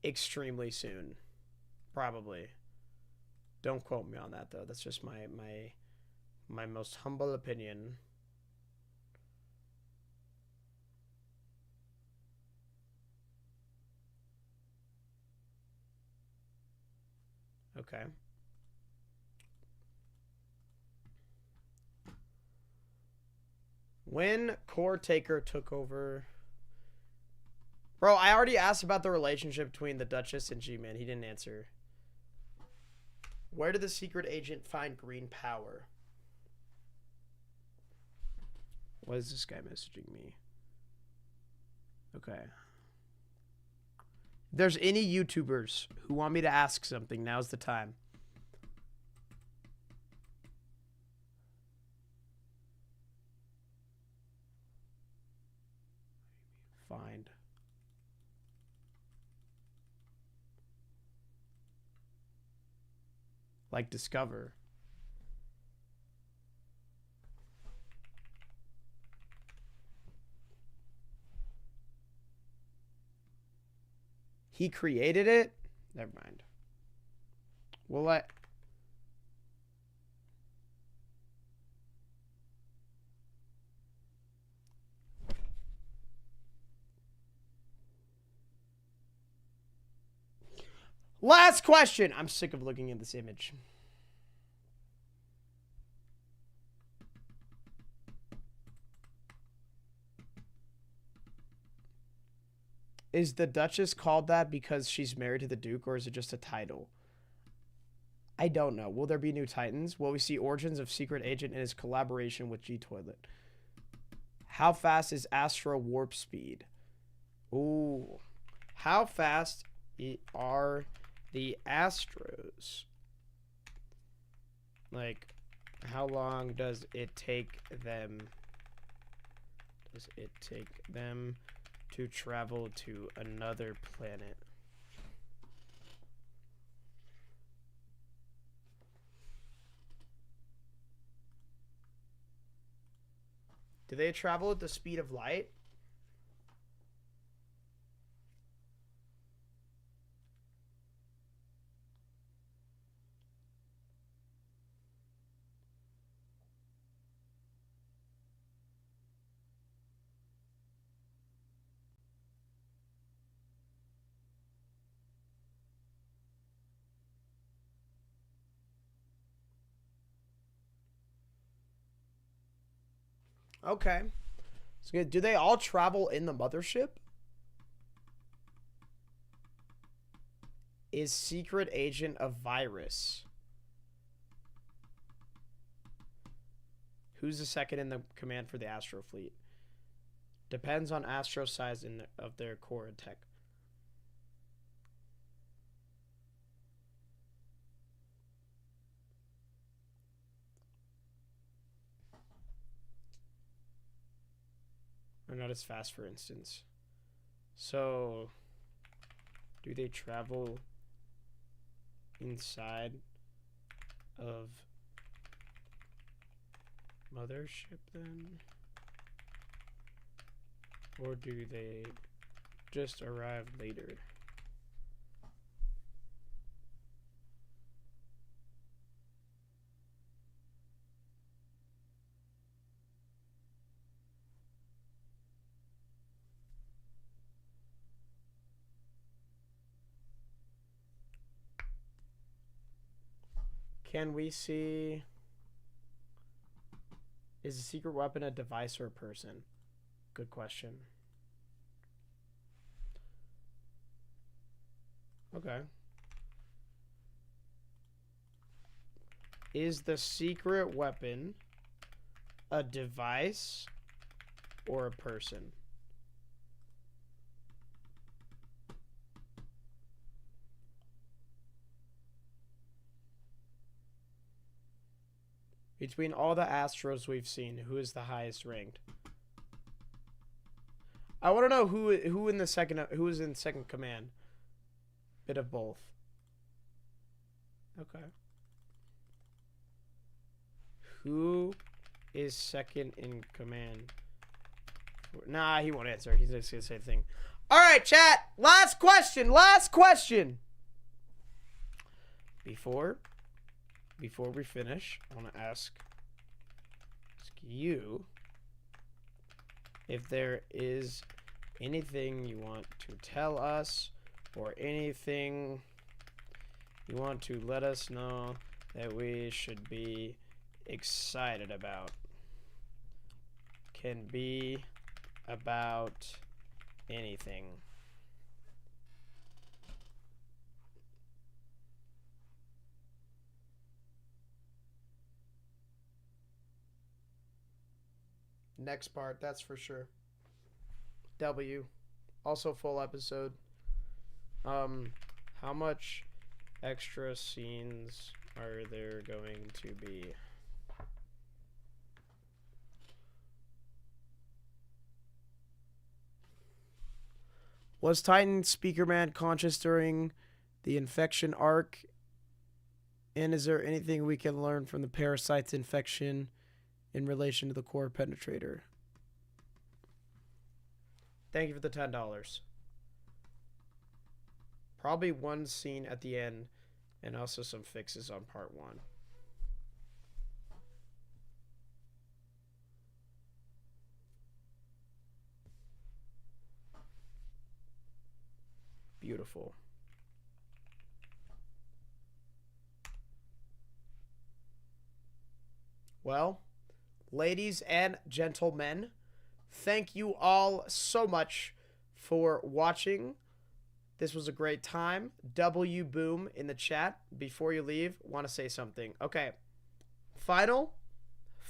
Extremely soon. Probably. Don't quote me on that, though. That's just my most humble opinion. Okay. When Core Taker took over... Bro, I already asked about the relationship between the Duchess and G-Man. He didn't answer. Where did the secret agent find green power? What is this guy messaging me? Okay. If there's any YouTubers who want me to ask something, now's the time. Find. Like discover. He created it? Never mind. We'll let... Last question. I'm sick of looking at this image. Is the Duchess called that because she's married to the Duke, or is it just a title? I don't know. Will there be new Titans? Will we see origins of Secret Agent and his collaboration with G-Toilet? How fast is Astro warp speed? Ooh. How fast are the Astros? Like, how long does it take them? Does it take them to travel to another planet? Do they travel at the speed of light? Okay. So good. Do they all travel in the Mothership? Is Secret Agent a virus? Who's the second in the command for the Astro fleet? Depends on Astro size of their core and tech. Or not as fast, for instance. So, do they travel inside of Mothership then? Or do they just arrive later? Can we see... Is a secret weapon a device or a person? Good question. Okay. Is the secret weapon a device or a person? Between all the Astros we've seen, who is the highest ranked? I want to know who is in second command. Bit of both. Okay. Who is second in command? Nah, he won't answer. He's just gonna say the thing. All right, chat. Last question. Last question. Before we finish, I want to ask you if there is anything you want to tell us or anything you want to let us know that we should be excited about. Can be about anything. Next part, that's for sure. W. Also full episode. How much extra scenes are there going to be? Was Titan Speakerman conscious during the infection arc? And is there anything we can learn from the parasite's infection in relation to the core penetrator? Thank you for the $10. Probably one scene at the end and also some fixes on part 1. Beautiful. well, ladies and gentlemen, thank you all so much for watching. This was a great time. W Boom in the chat. Before you leave, want to say something. Okay. Final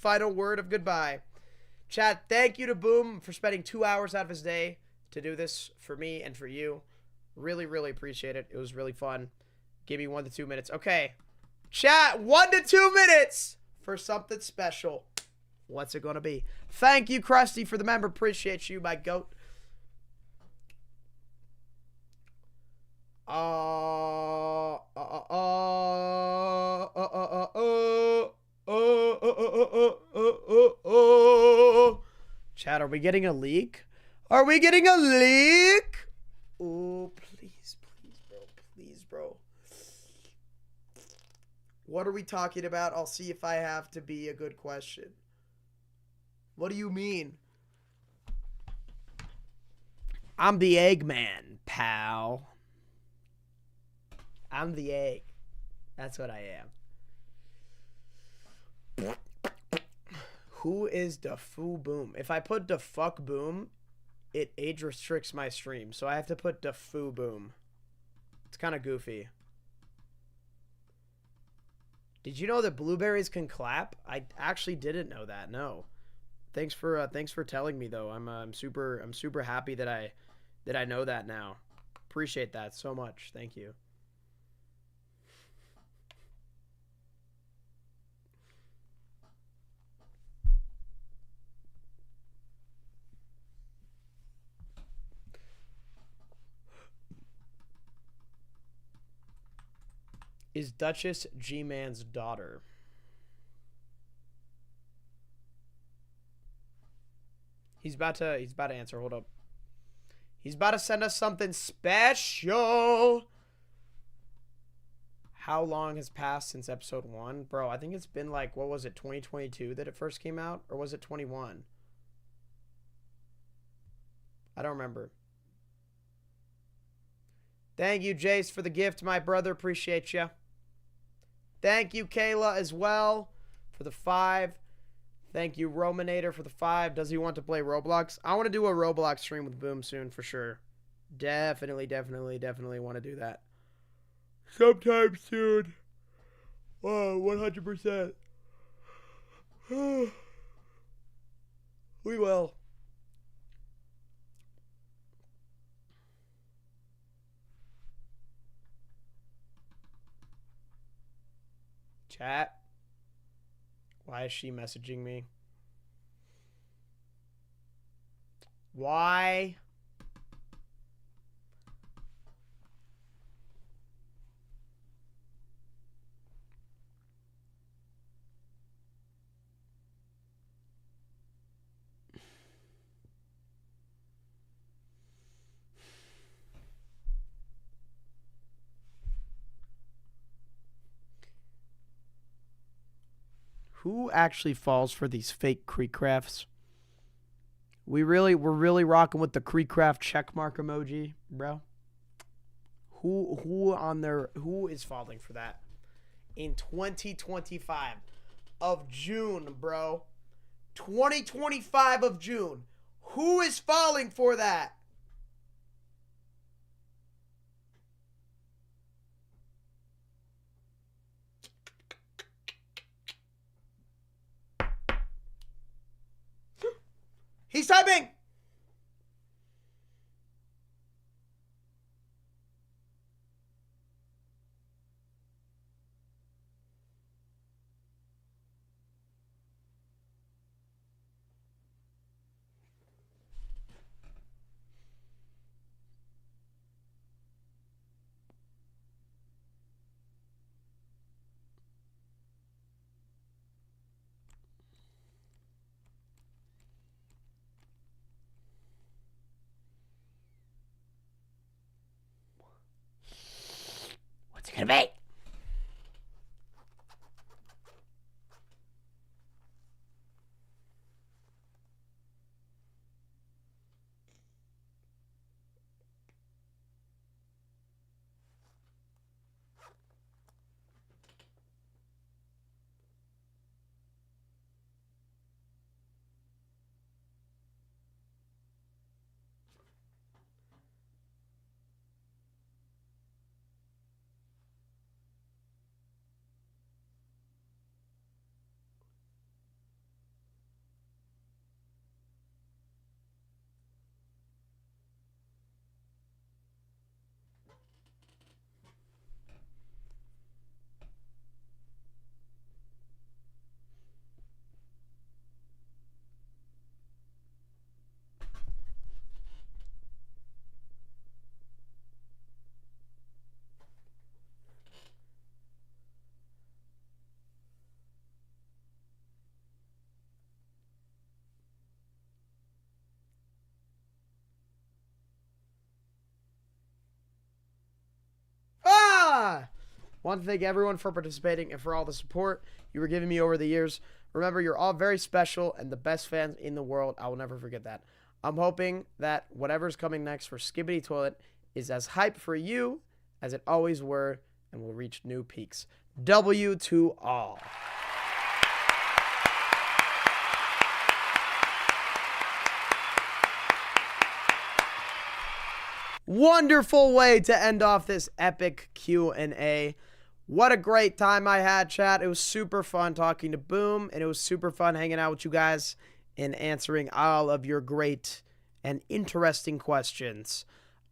word of goodbye. Chat, thank you to Boom for spending 2 hours out of his day to do this for me and for you. Really, really appreciate it. It was really fun. Give me 1 to 2 minutes. Okay. Chat, 1 to 2 minutes for something special. What's it going to be? Thank you, Krusty, for the member. Appreciate you, my goat. Chat, are we getting a leak? Are we getting a leak? Oh, please, bro. Please, bro. What are we talking about? I'll see if I have to be a good question. What do you mean? I'm the Eggman, pal. I'm the egg. That's what I am. Who is Dafuboom? If I put Dafuboom, it age restricts my stream. So I have to put Dafuboom. It's kind of goofy. Did you know that blueberries can clap? I actually didn't know that. No. Thanks for telling me though. I'm super happy that I know that now. Appreciate that so much. Thank you. Is Duchess G-Man's daughter? He's about to answer. Hold up. He's about to send us something special. How long has passed since episode 1? Bro, I think it's been like, what was it, 2022 that it first came out? Or was it 21? I don't remember. Thank you, Jace, for the gift, my brother. Appreciate you. Thank you, Kayla, as well, for the 5. Thank you, Romanator, for the 5. Does he want to play Roblox? I want to do a Roblox stream with Boom soon, for sure. Definitely want to do that. Sometime soon. Oh, 100%. We will. Chat. Why is she messaging me? Why? Who actually falls for these fake Creekcrafts? We're really rocking with the Creekcraft checkmark emoji, bro. Who is falling for that? In 2025 of June, bro. 2025 of June. Who is falling for that? He's typing! What's it gonna be? Want to thank everyone for participating and for all the support you were giving me over the years. Remember, you're all very special and the best fans in the world. I will never forget that. I'm hoping that whatever's coming next for Skibidi Toilet is as hype for you as it always were and will reach new peaks. W to all. Wonderful way to end off this epic Q&A. What a great time I had, chat. It was super fun talking to Boom, and it was super fun hanging out with you guys and answering all of your great and interesting questions.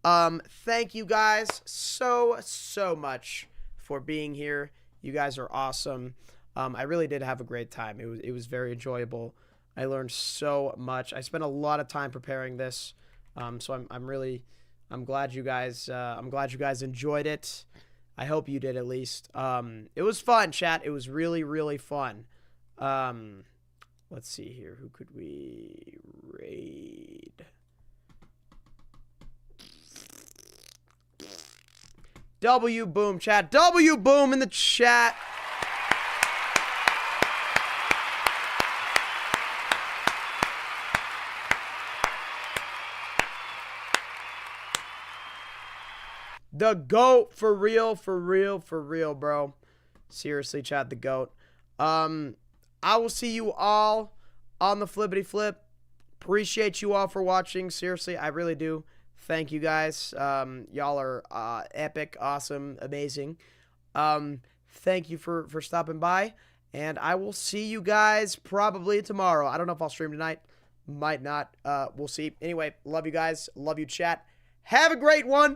Thank you guys so much for being here. You guys are awesome. I really did have a great time. It was very enjoyable. I learned so much. I spent a lot of time preparing this. So I'm glad you guys enjoyed it. I hope you did at least. It was fun, chat. It was really fun. Let's see here. Who could we raid? W Boom, chat. W Boom in the chat. The GOAT, for real, bro. Seriously, chat, the GOAT. I will see you all on the flippity flip. Appreciate you all for watching. Seriously, I really do. Thank you guys. Y'all are epic, awesome, amazing. Thank you for stopping by. And I will see you guys probably tomorrow. I don't know if I'll stream tonight. Might not. We'll see. Anyway, love you guys. Love you, chat. Have a great one.